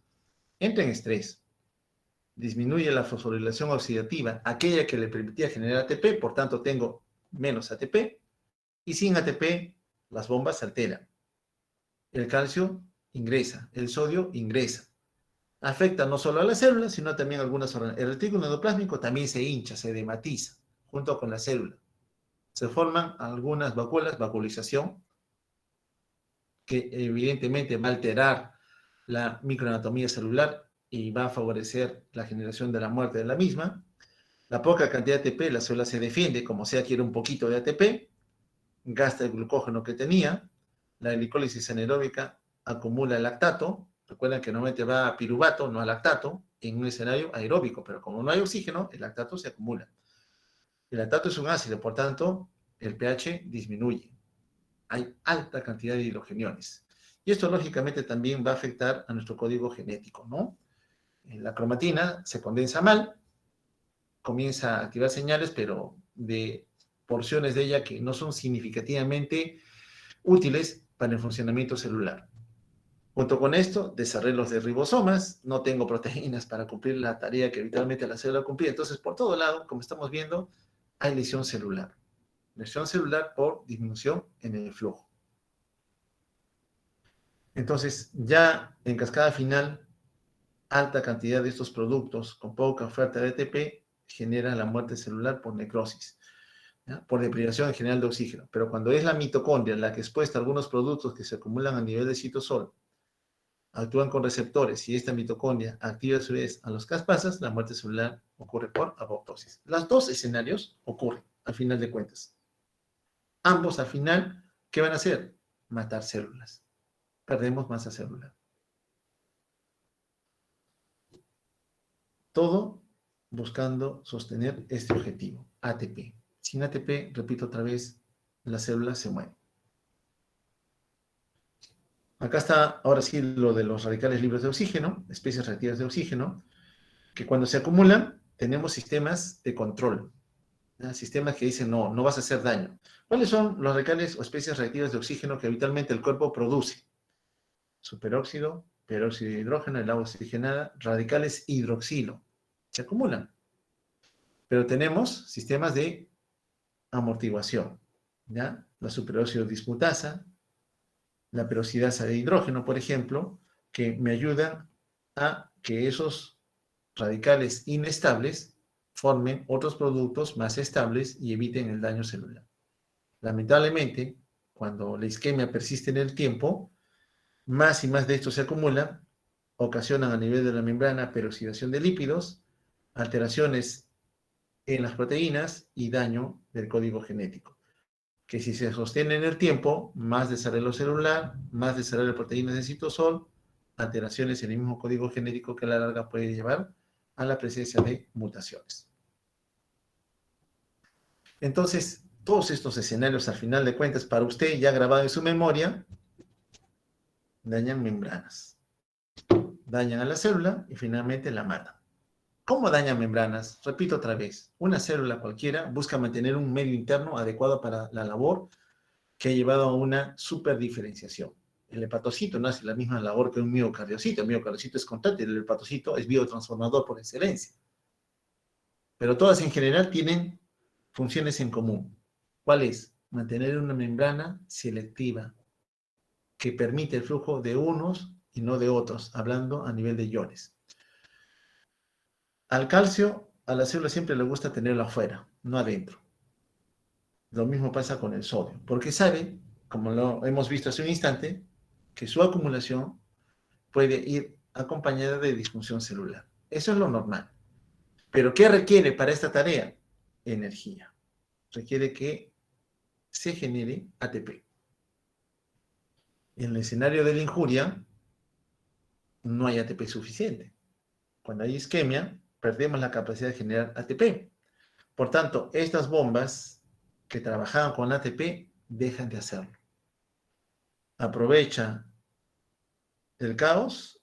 entra en estrés. Disminuye la fosforilación oxidativa, aquella que le permitía generar ATP, por tanto tengo menos ATP, y sin ATP las bombas se alteran. El calcio ingresa, el sodio ingresa. Afecta no solo a las células, sino también a algunas órganos. El retículo endoplásmico también se hincha, se edematiza, junto con la célula. Se forman algunas vacuolas, vacuolización, que evidentemente va a alterar la microanatomía celular y va a favorecer la generación de la muerte de la misma. La poca cantidad de ATP, la célula se defiende, como sea, quiere un poquito de ATP, gasta el glucógeno que tenía, la glicólisis anaeróbica acumula el lactato, recuerden que normalmente va a piruvato, no a lactato, en un escenario aeróbico, pero como no hay oxígeno, el lactato se acumula. El lactato es un ácido, por tanto, el pH disminuye. Hay alta cantidad de hidrogeniones. Y esto, lógicamente, también va a afectar a nuestro código genético, ¿no? La cromatina se condensa mal, comienza a activar señales, pero de porciones de ella que no son significativamente útiles para el funcionamiento celular. Junto con esto, desarrollo de ribosomas, no tengo proteínas para cumplir la tarea que habitualmente la célula cumplía. Entonces, por todo lado, como estamos viendo, hay lesión celular. Lesión celular por disminución en el flujo. Entonces, ya en cascada final, alta cantidad de estos productos con poca oferta de ATP genera la muerte celular por necrosis, ¿ya? Por deprivación en general de oxígeno. Pero cuando es la mitocondria la que expuesta a algunos productos que se acumulan a nivel de citosol, actúan con receptores y esta mitocondria activa a su vez a los caspasas, la muerte celular ocurre por apoptosis. Los dos escenarios ocurren al final de cuentas. Ambos al final, ¿qué van a hacer? Matar células. Perdemos masa celular. Todo buscando sostener este objetivo, ATP. Sin ATP, repito otra vez, las células se mueren. Acá está, ahora sí, lo de los radicales libres de oxígeno, especies reactivas de oxígeno, que cuando se acumulan, tenemos sistemas de control, ¿ya? Sistemas que dicen, no, no vas a hacer daño. ¿Cuáles son los radicales o especies reactivas de oxígeno que habitualmente el cuerpo produce? Superóxido, peróxido de hidrógeno, el agua oxigenada, radicales hidroxilo. Se acumulan. Pero tenemos sistemas de amortiguación, ¿ya? La superóxido dismutasa, la peroxidasa de hidrógeno, por ejemplo, que me ayudan a que esos radicales inestables formen otros productos más estables y eviten el daño celular. Lamentablemente, cuando la isquemia persiste en el tiempo, más y más de estos se acumulan, ocasionan a nivel de la membrana peroxidación de lípidos, alteraciones en las proteínas y daño del código genético, que si se sostiene en el tiempo, más desarrollo celular, más desarrollo de proteínas de citosol, alteraciones en el mismo código genético que a la larga puede llevar a la presencia de mutaciones. Entonces, todos estos escenarios, al final de cuentas, para usted ya grabado en su memoria, dañan membranas, dañan a la célula y finalmente la matan. ¿Cómo dañan membranas? Repito otra vez, una célula cualquiera busca mantener un medio interno adecuado para la labor que ha llevado a una superdiferenciación. El hepatocito no hace la misma labor que un miocardiocito. El miocardiocito es contráctil, el hepatocito es biotransformador por excelencia. Pero todas en general tienen funciones en común. ¿Cuál es? Mantener una membrana selectiva que permite el flujo de unos y no de otros, hablando a nivel de iones. Al calcio, a la célula siempre le gusta tenerlo afuera, no adentro. Lo mismo pasa con el sodio, porque sabe, como lo hemos visto hace un instante, que su acumulación puede ir acompañada de disfunción celular. Eso es lo normal. Pero ¿qué requiere para esta tarea? Energía. Requiere que se genere ATP. En el escenario de la injuria, no hay ATP suficiente. Cuando hay isquemia, perdemos la capacidad de generar ATP. Por tanto, estas bombas que trabajaban con ATP dejan de hacerlo. Aprovecha el caos,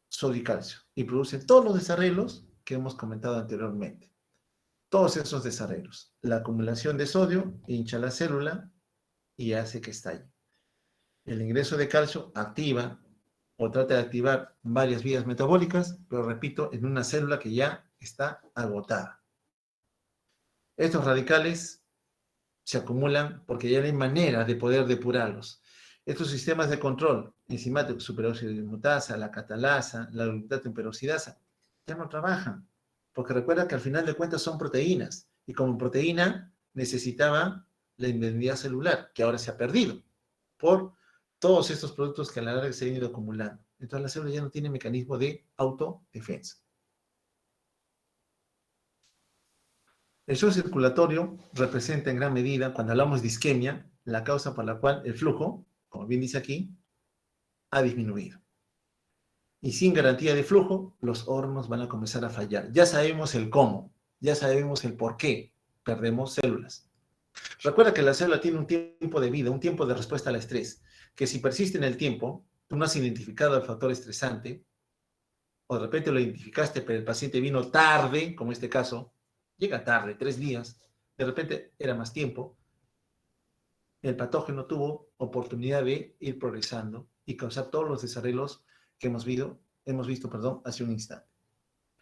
sodio y calcio, y producen todos los desarreglos que hemos comentado anteriormente. Todos esos desarreglos. La acumulación de sodio hincha la célula y hace que estalle. El ingreso de calcio activa o trata de activar varias vías metabólicas, pero repito, en una célula que ya está agotada. Estos radicales se acumulan porque ya no hay manera de poder depurarlos. Estos sistemas de control enzimático, superóxido de dismutasa, la catalasa, la glutatión peroxidasa, ya no trabajan. Porque recuerda que al final de cuentas son proteínas. Y como proteína necesitaba la indemnidad celular, que ahora se ha perdido por todos estos productos que a la larga se han ido acumulando. Entonces la célula ya no tiene mecanismo de autodefensa. El shock circulatorio representa en gran medida, cuando hablamos de isquemia, la causa por la cual el flujo, como bien dice aquí, ha disminuido. Y sin garantía de flujo, los órganos van a comenzar a fallar. Ya sabemos el cómo, ya sabemos el por qué perdemos células. Recuerda que la célula tiene un tiempo de vida, un tiempo de respuesta al estrés, que si persiste en el tiempo, tú no has identificado el factor estresante, o de repente lo identificaste, pero el paciente vino tarde, como este caso, llega tarde, 3 días, de repente era más tiempo, el patógeno tuvo oportunidad de ir progresando y causar todos los desarreglos que hemos visto, hace un instante.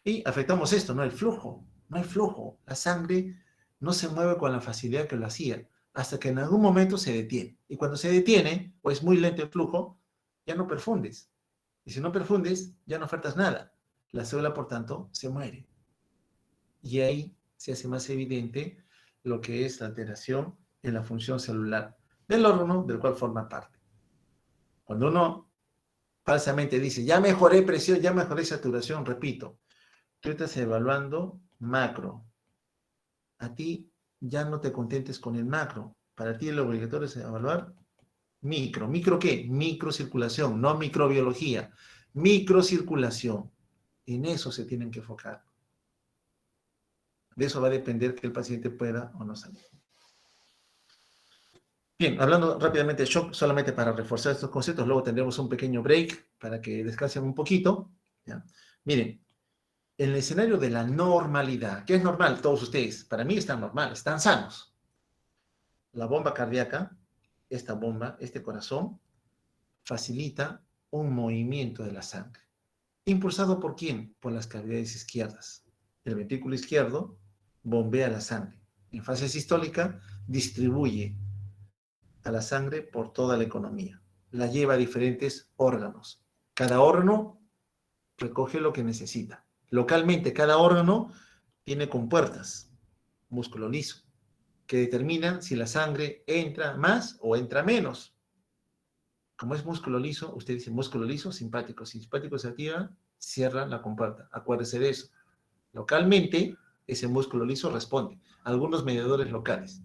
Y afectamos esto, ¿no? El flujo, no hay flujo, la sangre no se mueve con la facilidad que lo hacía, hasta que en algún momento se detiene. Y cuando se detiene, o es muy lento el flujo, ya no perfundes. Y si no perfundes, ya no ofertas nada. La célula, por tanto, se muere. Y ahí se hace más evidente lo que es la alteración en la función celular del órgano del cual forma parte. Cuando uno falsamente dice, ya mejoré presión, ya mejoré saturación, repito, tú estás evaluando macro. A ti ya no te contentes con el macro. Para ti lo obligatorio es evaluar micro. ¿Micro qué? Microcirculación, no microbiología. Microcirculación. En eso se tienen que enfocar. De eso va a depender que el paciente pueda o no salir. Bien, hablando rápidamente de shock, solamente para reforzar estos conceptos, luego tendremos un pequeño break para que descansen un poquito. ¿Ya? Miren, en el escenario de la normalidad, ¿qué es normal? Todos ustedes, para mí están normal, están sanos. La bomba cardíaca, esta bomba, este corazón, facilita un movimiento de la sangre. ¿Impulsado por quién? Por las cavidades izquierdas. El ventrículo izquierdo bombea la sangre. En fase sistólica distribuye a la sangre por toda la economía. La lleva a diferentes órganos. Cada órgano recoge lo que necesita. Localmente, cada órgano tiene compuertas, músculo liso, que determinan si la sangre entra más o entra menos. Como es músculo liso, usted dice músculo liso, simpático. Si simpático se activa, cierra la compuerta. Acuérdese de eso. Localmente, ese músculo liso responde a algunos mediadores locales.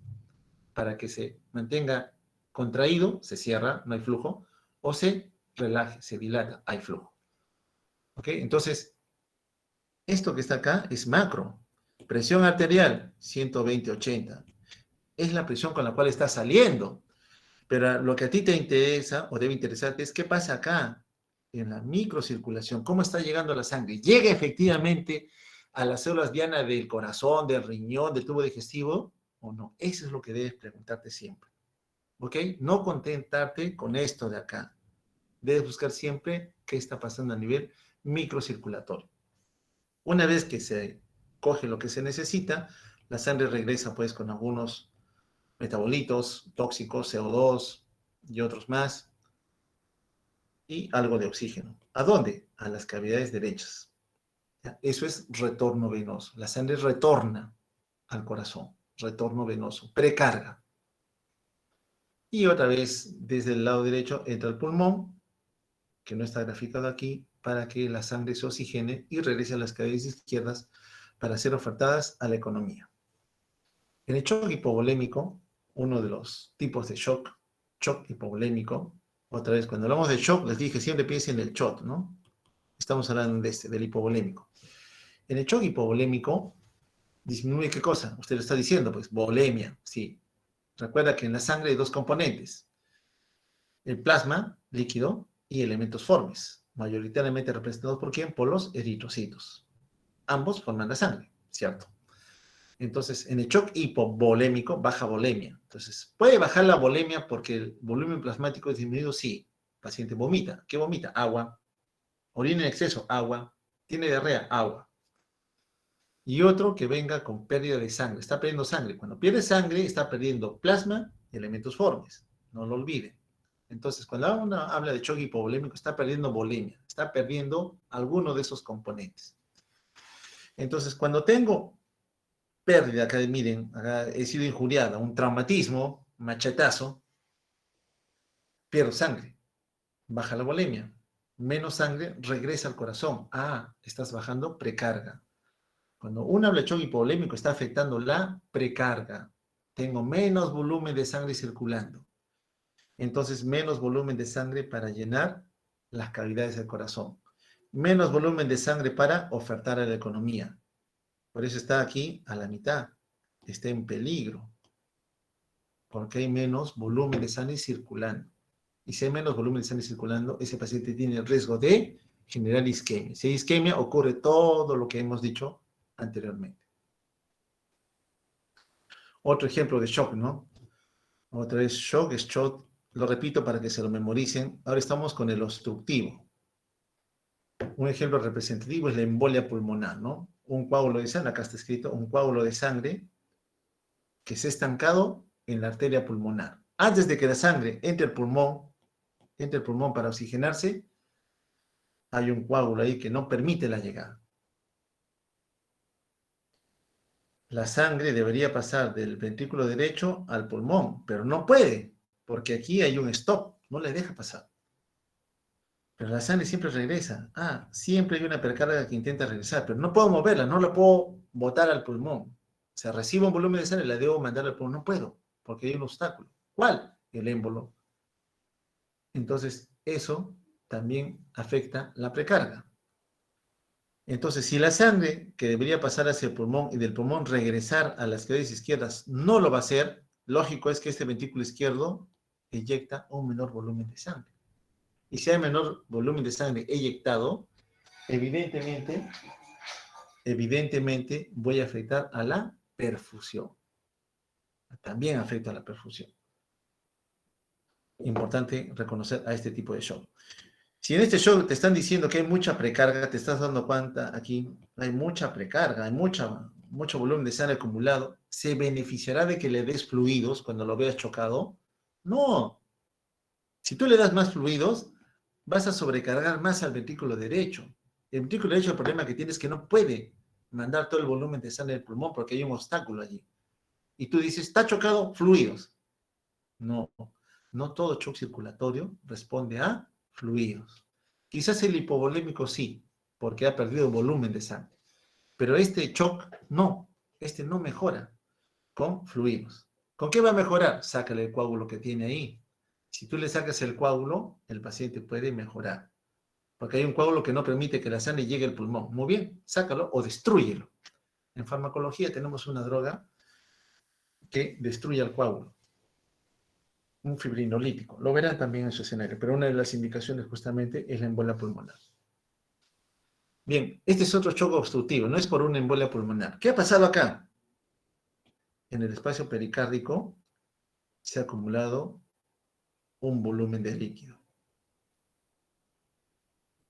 Para que se mantenga contraído, se cierra, no hay flujo, o se relaje, se dilata, hay flujo. ¿Ok? Entonces, esto que está acá es macro. Presión arterial, 120/80. Es la presión con la cual está saliendo. Pero lo que a ti te interesa, o debe interesarte, es qué pasa acá, en la microcirculación, cómo está llegando la sangre. ¿Llega efectivamente a las células dianas del corazón, del riñón, del tubo digestivo, o no? Eso es lo que debes preguntarte siempre. ¿Ok? No contentarte con esto de acá. Debes buscar siempre qué está pasando a nivel microcirculatorio. Una vez que se coge lo que se necesita, la sangre regresa pues con algunos metabolitos tóxicos, CO2 y otros más, y algo de oxígeno. ¿A dónde? A las cavidades derechas. ¿Ya? Eso es retorno venoso. La sangre retorna al corazón, retorno venoso, precarga. Y otra vez, desde el lado derecho, entra el pulmón, que no está graficado aquí, para que la sangre se oxigene y regrese a las cavidades izquierdas para ser ofertadas a la economía. En el shock hipovolémico, uno de los tipos de shock hipovolémico, otra vez, cuando hablamos de shock, les dije, siempre piensen en el shock, ¿no? Estamos hablando de del hipovolémico. En el shock hipovolémico, disminuye ¿qué cosa? Usted lo está diciendo, pues, volemia, sí. Recuerda que en la sangre hay dos componentes, el plasma líquido y elementos formes, mayoritariamente representados por quién? Por los eritrocitos. Ambos forman la sangre, ¿cierto? Entonces, en el shock hipovolémico, baja volemia. Entonces, ¿puede bajar la volemia porque el volumen plasmático es disminuido? Sí. El paciente vomita. ¿Qué vomita? Agua. Orina en exceso, agua. Tiene diarrea, agua. Y otro que venga con pérdida de sangre. Está perdiendo sangre. Cuando pierde sangre, está perdiendo plasma y elementos formes. No lo olviden. Entonces, cuando uno habla de shock hipovolémico, está perdiendo volemia, está perdiendo alguno de esos componentes. Entonces, cuando tengo pérdida, acá miren, acá he sido injuriada, un traumatismo, machetazo, pierdo sangre, baja la volemia, menos sangre, regresa al corazón. Ah, estás bajando precarga. Cuando un habla de shock hipovolémico está afectando la precarga. Tengo menos volumen de sangre circulando. Entonces, menos volumen de sangre para llenar las cavidades del corazón. Menos volumen de sangre para ofertar a la economía. Por eso está aquí a la mitad. Está en peligro. Porque hay menos volumen de sangre circulando. Y si hay menos volumen de sangre circulando, ese paciente tiene el riesgo de generar isquemia. Si hay isquemia, ocurre todo lo que hemos dicho anteriormente. Otro ejemplo de shock, ¿no? Otra vez shock, es shock. Lo repito para que se lo memoricen. Ahora estamos con el obstructivo. Un ejemplo representativo es la embolia pulmonar, ¿no? Un coágulo de sangre, acá está escrito, un coágulo de sangre que se ha estancado en la arteria pulmonar. Antes de que la sangre entre al pulmón para oxigenarse, hay un coágulo ahí que no permite la llegada. La sangre debería pasar del ventrículo derecho al pulmón, pero no puede, porque aquí hay un stop, no le deja pasar. Pero la sangre siempre regresa. Ah, siempre hay una precarga que intenta regresar, pero no puedo moverla, no la puedo botar al pulmón. O sea, recibo un volumen de sangre, la debo mandar al pulmón. No puedo, porque hay un obstáculo. ¿Cuál? El émbolo. Entonces, eso también afecta la precarga. Entonces, si la sangre que debería pasar hacia el pulmón y del pulmón regresar a las cavidades izquierdas no lo va a hacer, lógico es que este ventrículo izquierdo eyecta un menor volumen de sangre. Y si hay menor volumen de sangre eyectado, evidentemente voy a afectar a la perfusión. También afecta a la perfusión. Importante reconocer a este tipo de shock. Si en este shock te están diciendo que hay mucha precarga, te estás dando cuenta aquí, hay mucha precarga, hay mucho volumen de sangre acumulado, ¿se beneficiará de que le des fluidos cuando lo veas chocado? No. Si tú le das más fluidos, vas a sobrecargar más al ventrículo derecho. El ventrículo derecho, el problema que tiene es que no puede mandar todo el volumen de sangre del pulmón porque hay un obstáculo allí. Y tú dices, está chocado, fluidos. No, no todo shock circulatorio responde a fluidos. Quizás el hipovolémico sí, porque ha perdido volumen de sangre. Pero este shock no, este no mejora con fluidos. ¿Con qué va a mejorar? Sácale el coágulo que tiene ahí. Si tú le sacas el coágulo, el paciente puede mejorar. Porque hay un coágulo que no permite que la sangre llegue al pulmón. Muy bien, sácalo o destrúyelo. En farmacología tenemos una droga que destruye el coágulo, un fibrinolítico. Lo verán también en su escenario, pero una de las indicaciones justamente es la embolia pulmonar. Bien, este es otro shock obstructivo, no es por una embolia pulmonar. ¿Qué ha pasado acá? En el espacio pericárdico se ha acumulado un volumen de líquido.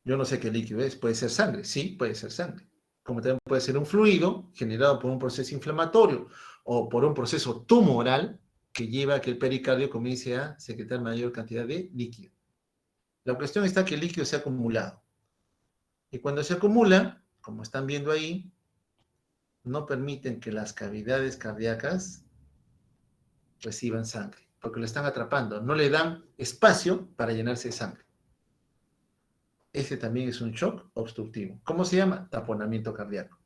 Yo no sé qué líquido es, puede ser sangre, sí, puede ser sangre. Como también puede ser un fluido generado por un proceso inflamatorio o por un proceso tumoral que lleva a que el pericardio comience a secretar mayor cantidad de líquido. La cuestión está que el líquido se ha acumulado. Y cuando se acumula, como están viendo ahí, no permiten que las cavidades cardíacas reciban sangre, porque lo están atrapando, no le dan espacio para llenarse de sangre. Ese también es un shock obstructivo. ¿Cómo se llama? Taponamiento cardíaco.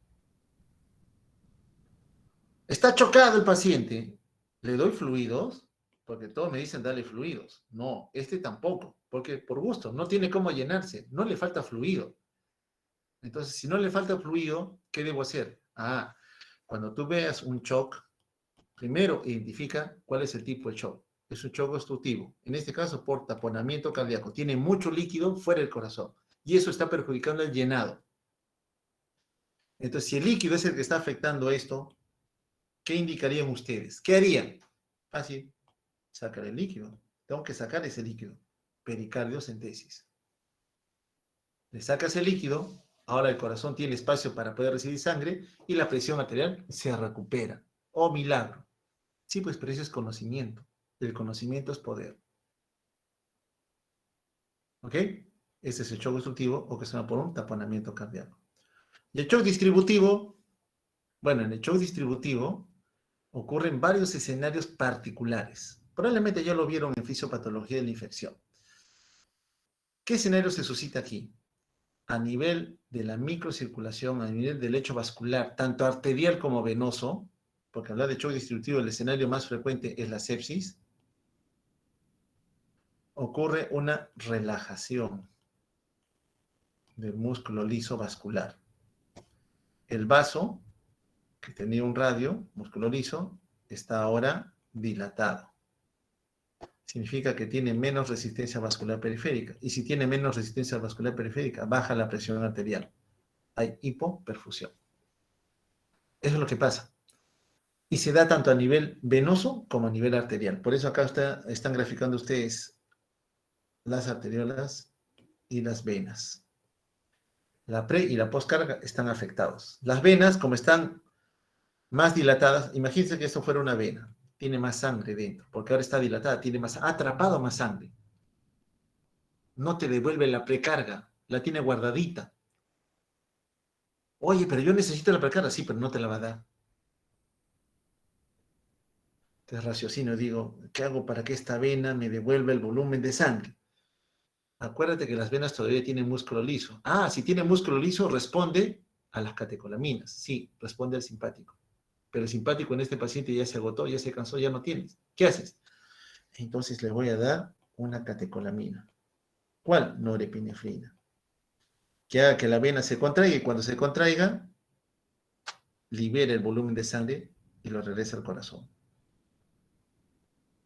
Está chocado el paciente. ¿Le doy fluidos? Porque todos me dicen darle fluidos. No, este tampoco, porque por gusto, no tiene cómo llenarse, no le falta fluido. Entonces, si no le falta fluido, ¿qué debo hacer? Ah, cuando tú veas un shock, primero identifica cuál es el tipo de shock. Es un shock obstructivo. En este caso, por taponamiento cardíaco. Tiene mucho líquido fuera del corazón. Y eso está perjudicando el llenado. Entonces, si el líquido es el que está afectando esto, ¿qué indicarían ustedes? ¿Qué harían? Fácil. Sacar el líquido. Tengo que sacar ese líquido. Pericardiocentesis. Le sacas el líquido, ahora el corazón tiene espacio para poder recibir sangre y la presión arterial se recupera. ¡Oh, milagro! Sí, pues, pero eso es conocimiento. El conocimiento es poder. ¿Ok? Ese es el shock obstructivo ocasionado por un taponamiento cardíaco. Y el shock distributivo, bueno, en el shock distributivo ocurren varios escenarios particulares. Probablemente ya lo vieron en fisiopatología de la infección. ¿Qué escenario se suscita aquí? A nivel de la microcirculación, a nivel del lecho vascular, tanto arterial como venoso, porque hablar de shock distributivo, el escenario más frecuente es la sepsis, ocurre una relajación del músculo liso vascular. El vaso, que tenía un radio, músculo liso, está ahora dilatado. Significa que tiene menos resistencia vascular periférica. Y si tiene menos resistencia vascular periférica, baja la presión arterial. Hay hipoperfusión. Eso es lo que pasa. Y se da tanto a nivel venoso como a nivel arterial. Por eso acá están graficando ustedes las arteriolas y las venas. La pre y la postcarga están afectados. Las venas, como están más dilatadas, imagínense que esto fuera una vena, tiene más sangre dentro, porque ahora está dilatada, ha atrapado más sangre. No te devuelve la precarga, la tiene guardadita. Oye, pero yo necesito la precarga, sí, pero no te la va a dar. Entonces raciocinio, digo, ¿qué hago para que esta vena me devuelva el volumen de sangre? Acuérdate que las venas todavía tienen músculo liso. Ah, si tiene músculo liso, responde a las catecolaminas. Sí, responde al simpático. Pero el simpático en este paciente ya se agotó, ya se cansó, ya no tienes. ¿Qué haces? Entonces le voy a dar una catecolamina. ¿Cuál? Norepinefrina. Que haga que la vena se contraiga y cuando se contraiga, libere el volumen de sangre y lo regresa al corazón.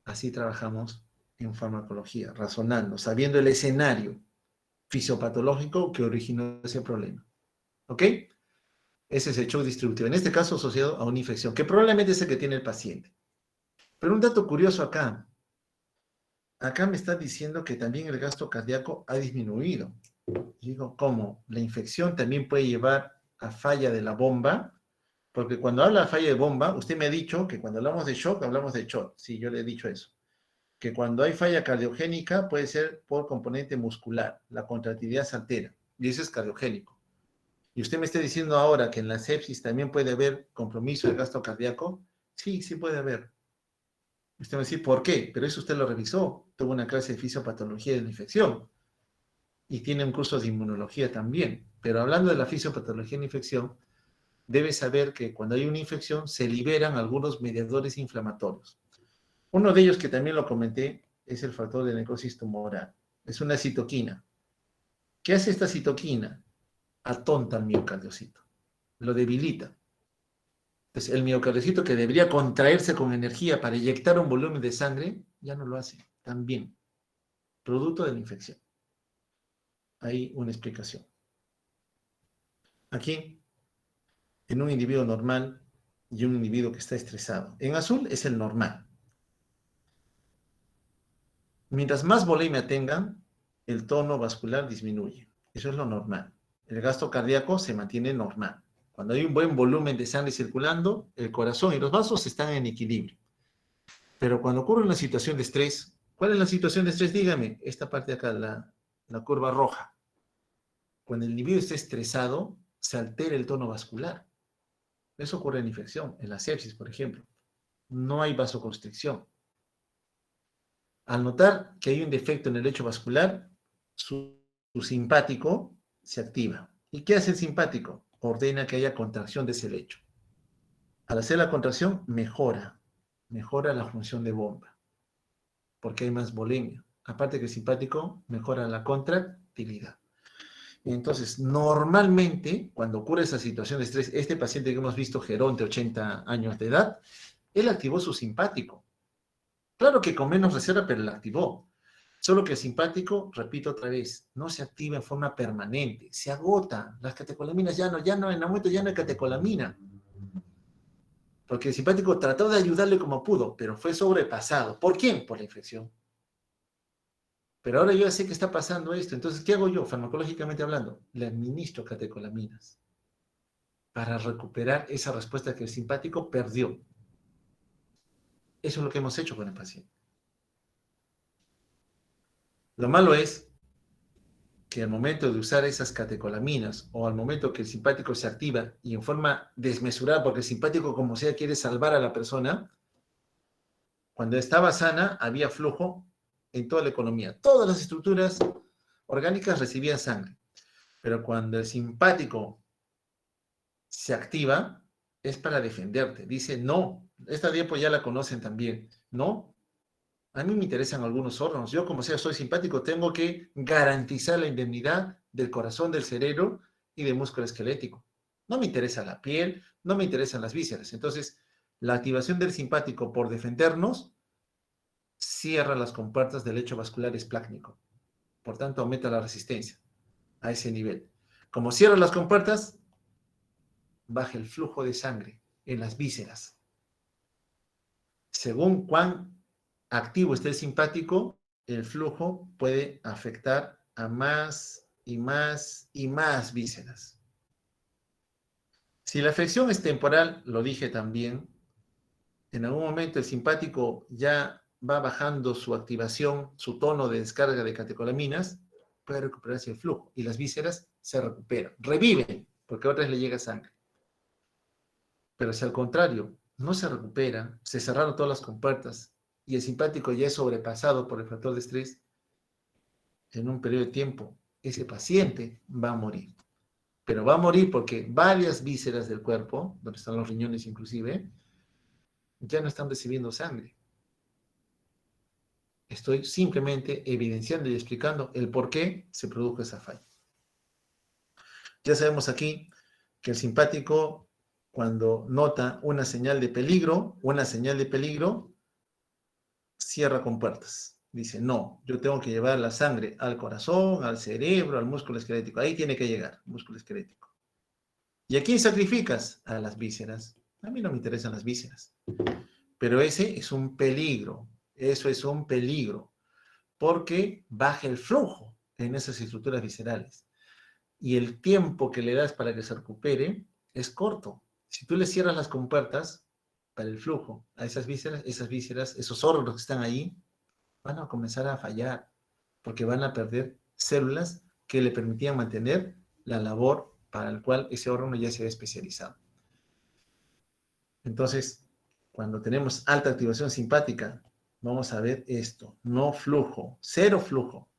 Así trabajamos en farmacología, razonando, sabiendo el escenario fisiopatológico que originó ese problema. ¿Ok? Ese es el shock distributivo. En este caso asociado a una infección, que probablemente es el que tiene el paciente. Pero un dato curioso acá. Acá me está diciendo que también el gasto cardíaco ha disminuido. Digo, ¿cómo? La infección también puede llevar a falla de la bomba, porque cuando habla de falla de bomba, usted me ha dicho que cuando hablamos de shock, hablamos de shock. Sí, yo le he dicho eso. Que cuando hay falla cardiogénica puede ser por componente muscular, la contractilidad se altera, y eso es cardiogénico. Y usted me está diciendo ahora que en la sepsis también puede haber compromiso del gasto cardíaco. Sí, sí puede haber. Usted me va a decir, ¿por qué? Pero eso usted lo revisó. Tuvo una clase de fisiopatología de la infección y tiene un curso de inmunología también. Pero hablando de la fisiopatología de la infección, debe saber que cuando hay una infección se liberan algunos mediadores inflamatorios. Uno de ellos que también lo comenté es el factor de necrosis tumoral. Es una citoquina. ¿Qué hace esta citoquina? Atonta al miocardiocito, lo debilita. Entonces, el miocardiocito que debería contraerse con energía para inyectar un volumen de sangre, ya no lo hace también, producto de la infección. Hay una explicación. Aquí, en un individuo normal y un individuo que está estresado. En azul es el normal. Mientras más volemia tengan, el tono vascular disminuye. Eso es lo normal. El gasto cardíaco se mantiene normal. Cuando hay un buen volumen de sangre circulando, el corazón y los vasos están en equilibrio. Pero cuando ocurre una situación de estrés, ¿cuál es la situación de estrés? Dígame, esta parte de acá, la curva roja. Cuando el individuo está estresado, se altera el tono vascular. Eso ocurre en infección, en la sepsis, por ejemplo. No hay vasoconstricción. Al notar que hay un defecto en el lecho vascular, su simpático se activa. ¿Y qué hace el simpático? Ordena que haya contracción de ese lecho. Al hacer la contracción, mejora la función de bomba, porque hay más volemia. Aparte que el simpático mejora la contractilidad. Entonces, normalmente, cuando ocurre esa situación de estrés, este paciente que hemos visto, geronte, 80 años de edad, él activó su simpático. Claro que con menos reserva, pero la activó. Solo que el simpático, repito otra vez, no se activa en forma permanente, se agota. Las catecolaminas ya no, en el momento ya no hay catecolamina. Porque el simpático trató de ayudarle como pudo, pero fue sobrepasado. ¿Por quién? Por la infección. Pero ahora yo ya sé que está pasando esto, entonces, ¿qué hago yo, farmacológicamente hablando? Le administro catecolaminas para recuperar esa respuesta que el simpático perdió. Eso es lo que hemos hecho con el paciente. Lo malo es que al momento de usar esas catecolaminas o al momento que el simpático se activa y en forma desmesurada, porque el simpático como sea quiere salvar a la persona, cuando estaba sana había flujo en toda la economía. Todas las estructuras orgánicas recibían sangre, pero cuando el simpático se activa es para defenderte. Dice, no, esta diapo ya la conocen también, no. A mí me interesan algunos órganos. Yo, como sea, soy simpático, tengo que garantizar la indemnidad del corazón, del cerebro y del músculo esquelético. No me interesa la piel, no me interesan las vísceras. Entonces, la activación del simpático por defendernos cierra las compuertas del lecho vascular esplácnico. Por tanto, aumenta la resistencia a ese nivel. Como cierra las compuertas, baja el flujo de sangre en las vísceras. Según cuán activo esté el simpático, el flujo puede afectar a más y más y más vísceras. Si la afección es temporal, lo dije también, en algún momento el simpático ya va bajando su activación, su tono de descarga de catecolaminas, puede recuperarse el flujo y las vísceras se recuperan, reviven, porque a otras le llega sangre. Pero si al contrario no se recupera, se cerraron todas las compuertas y el simpático ya es sobrepasado por el factor de estrés, en un periodo de tiempo, ese paciente va a morir. Pero va a morir porque varias vísceras del cuerpo, donde están los riñones inclusive, ya no están recibiendo sangre. Estoy simplemente evidenciando y explicando el por qué se produjo esa falla. Ya sabemos aquí que el simpático, cuando nota una señal de peligro, cierra compuertas. Dice, no, yo tengo que llevar la sangre al corazón, al cerebro, al músculo esquelético. Ahí tiene que llegar, músculo esquelético. ¿Y a quién sacrificas? A las vísceras. A mí no me interesan las vísceras. Pero ese es un peligro. Eso es un peligro. Porque baja el flujo en esas estructuras viscerales. Y el tiempo que le das para que se recupere es corto. Si tú le cierras las compuertas para el flujo a esas vísceras, esos órganos que están ahí, van a comenzar a fallar, porque van a perder células que le permitían mantener la labor para la cual ese órgano ya se había especializado. Entonces, cuando tenemos alta activación simpática, vamos a ver esto, no flujo, cero flujo.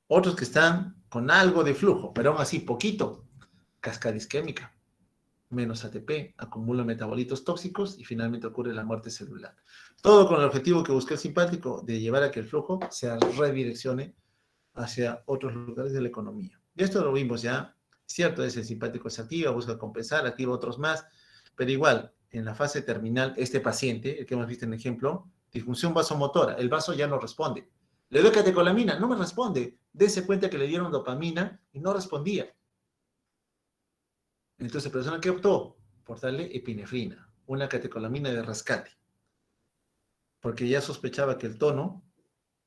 Otros que están con algo de flujo, pero aún así poquito, cascada isquémica, menos ATP, acumulan metabolitos tóxicos y finalmente ocurre la muerte celular. Todo con el objetivo que busca el simpático de llevar a que el flujo se redireccione hacia otros lugares de la economía. Y esto lo vimos ya, cierto, es el simpático se activa, busca compensar, activa otros más, pero igual, en la fase terminal, este paciente, el que hemos visto en el ejemplo, disfunción vasomotora, el vaso ya no responde. Le doy catecolamina, no me responde. Dese cuenta que le dieron dopamina y no respondía. Entonces, la persona que optó por darle epinefrina, una catecolamina de rescate, porque ya sospechaba que el tono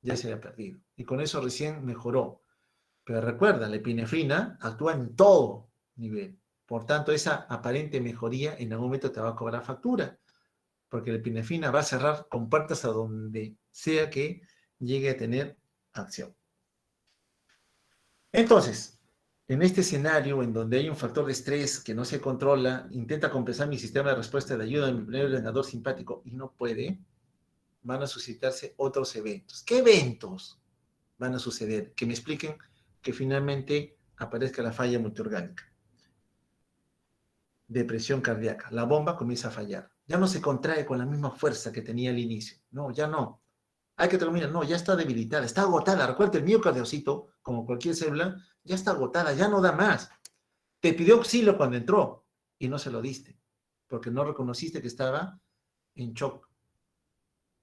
ya se había perdido. Y con eso recién mejoró. Pero recuerda, la epinefrina actúa en todo nivel. Por tanto, esa aparente mejoría en algún momento te va a cobrar factura, porque la epinefrina va a cerrar compuertas a donde sea que llegue a tener acción. Entonces, en este escenario en donde hay un factor de estrés que no se controla, intenta compensar mi sistema de respuesta de ayuda en mi primer ordenador simpático y no puede, van a suscitarse otros eventos. ¿Qué eventos van a suceder? Que me expliquen que finalmente aparezca la falla multiorgánica. Depresión cardíaca. La bomba comienza a fallar. Ya no se contrae con la misma fuerza que tenía al inicio. No, ya no. Hay que terminar. No, ya está debilitada, está agotada. Recuerda, el miocardiocito, como cualquier célula, ya está agotada, ya no da más. Te pidió auxilio cuando entró y no se lo diste, porque no reconociste que estaba en shock.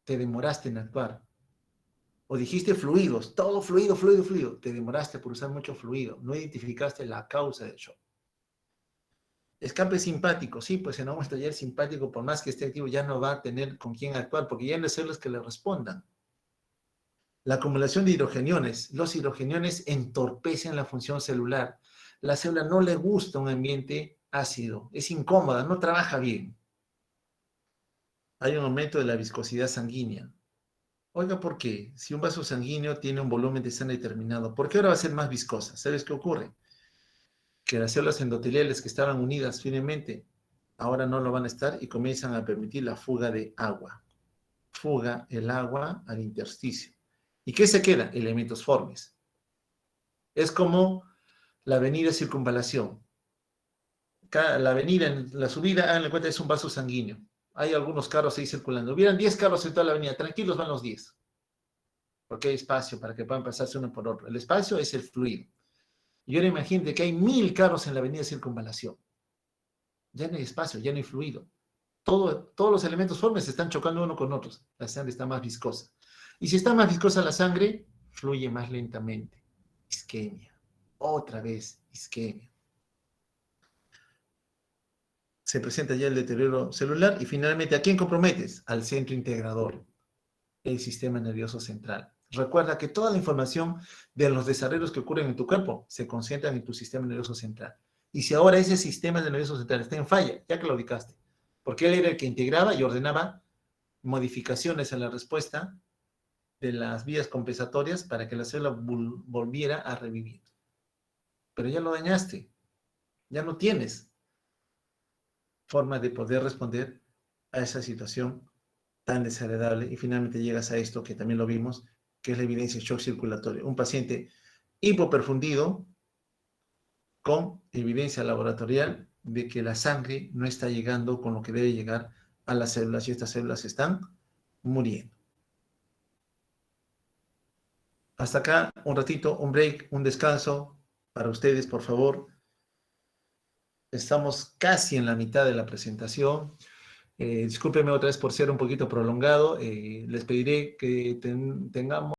Te demoraste en actuar. O dijiste fluidos, todo fluido, fluido, fluido. Te demoraste por usar mucho fluido. No identificaste la causa del shock. Escape simpático, sí, pues en un estallar simpático, por más que esté activo, ya no va a tener con quién actuar, porque ya no hay células que le respondan. La acumulación de hidrogeniones. Los hidrogeniones entorpecen la función celular. La célula no le gusta un ambiente ácido, es incómoda, no trabaja bien. Hay un aumento de la viscosidad sanguínea. Oiga, ¿por qué? Si un vaso sanguíneo tiene un volumen de sangre determinado, ¿por qué ahora va a ser más viscosa? ¿Sabes qué ocurre? Que las células endoteliales que estaban unidas firmemente ahora no lo van a estar y comienzan a permitir la fuga de agua. Fuga el agua al intersticio. ¿Y qué se queda? Elementos formes. Es como la avenida Circunvalación. La avenida, en la subida, hagan cuenta, es un vaso sanguíneo. Hay algunos carros ahí circulando. Hubieran 10 carros en toda la avenida. Tranquilos van los 10, porque hay espacio para que puedan pasarse uno por otro. El espacio es el fluido. Y ahora imagínate que hay 1000 carros en la avenida Circunvalación. Ya no hay espacio, ya no hay fluido. Todos los elementos formes se están chocando uno con otros. La sangre está más viscosa. Y si está más viscosa la sangre, fluye más lentamente. Isquemia. Otra vez, isquemia. Se presenta ya el deterioro celular y finalmente, ¿a quién comprometes? Al centro integrador, el sistema nervioso central. Recuerda que toda la información de los desarrollos que ocurren en tu cuerpo se concentran en tu sistema nervioso central. Y si ahora ese sistema nervioso central está en falla, ya que lo ubicaste, porque él era el que integraba y ordenaba modificaciones en la respuesta de las vías compensatorias para que la célula volviera a revivir. Pero ya lo dañaste, ya no tienes forma de poder responder a esa situación tan desagradable y finalmente llegas a esto que también lo vimos, que es la evidencia de shock circulatorio. Un paciente hipoperfundido con evidencia laboratorial de que la sangre no está llegando con lo que debe llegar a las células y estas células están muriendo. Hasta acá, un ratito, un break, un descanso para ustedes, por favor. Estamos casi en la mitad de la presentación. Discúlpenme otra vez por ser un poquito prolongado. Les pediré que tengamos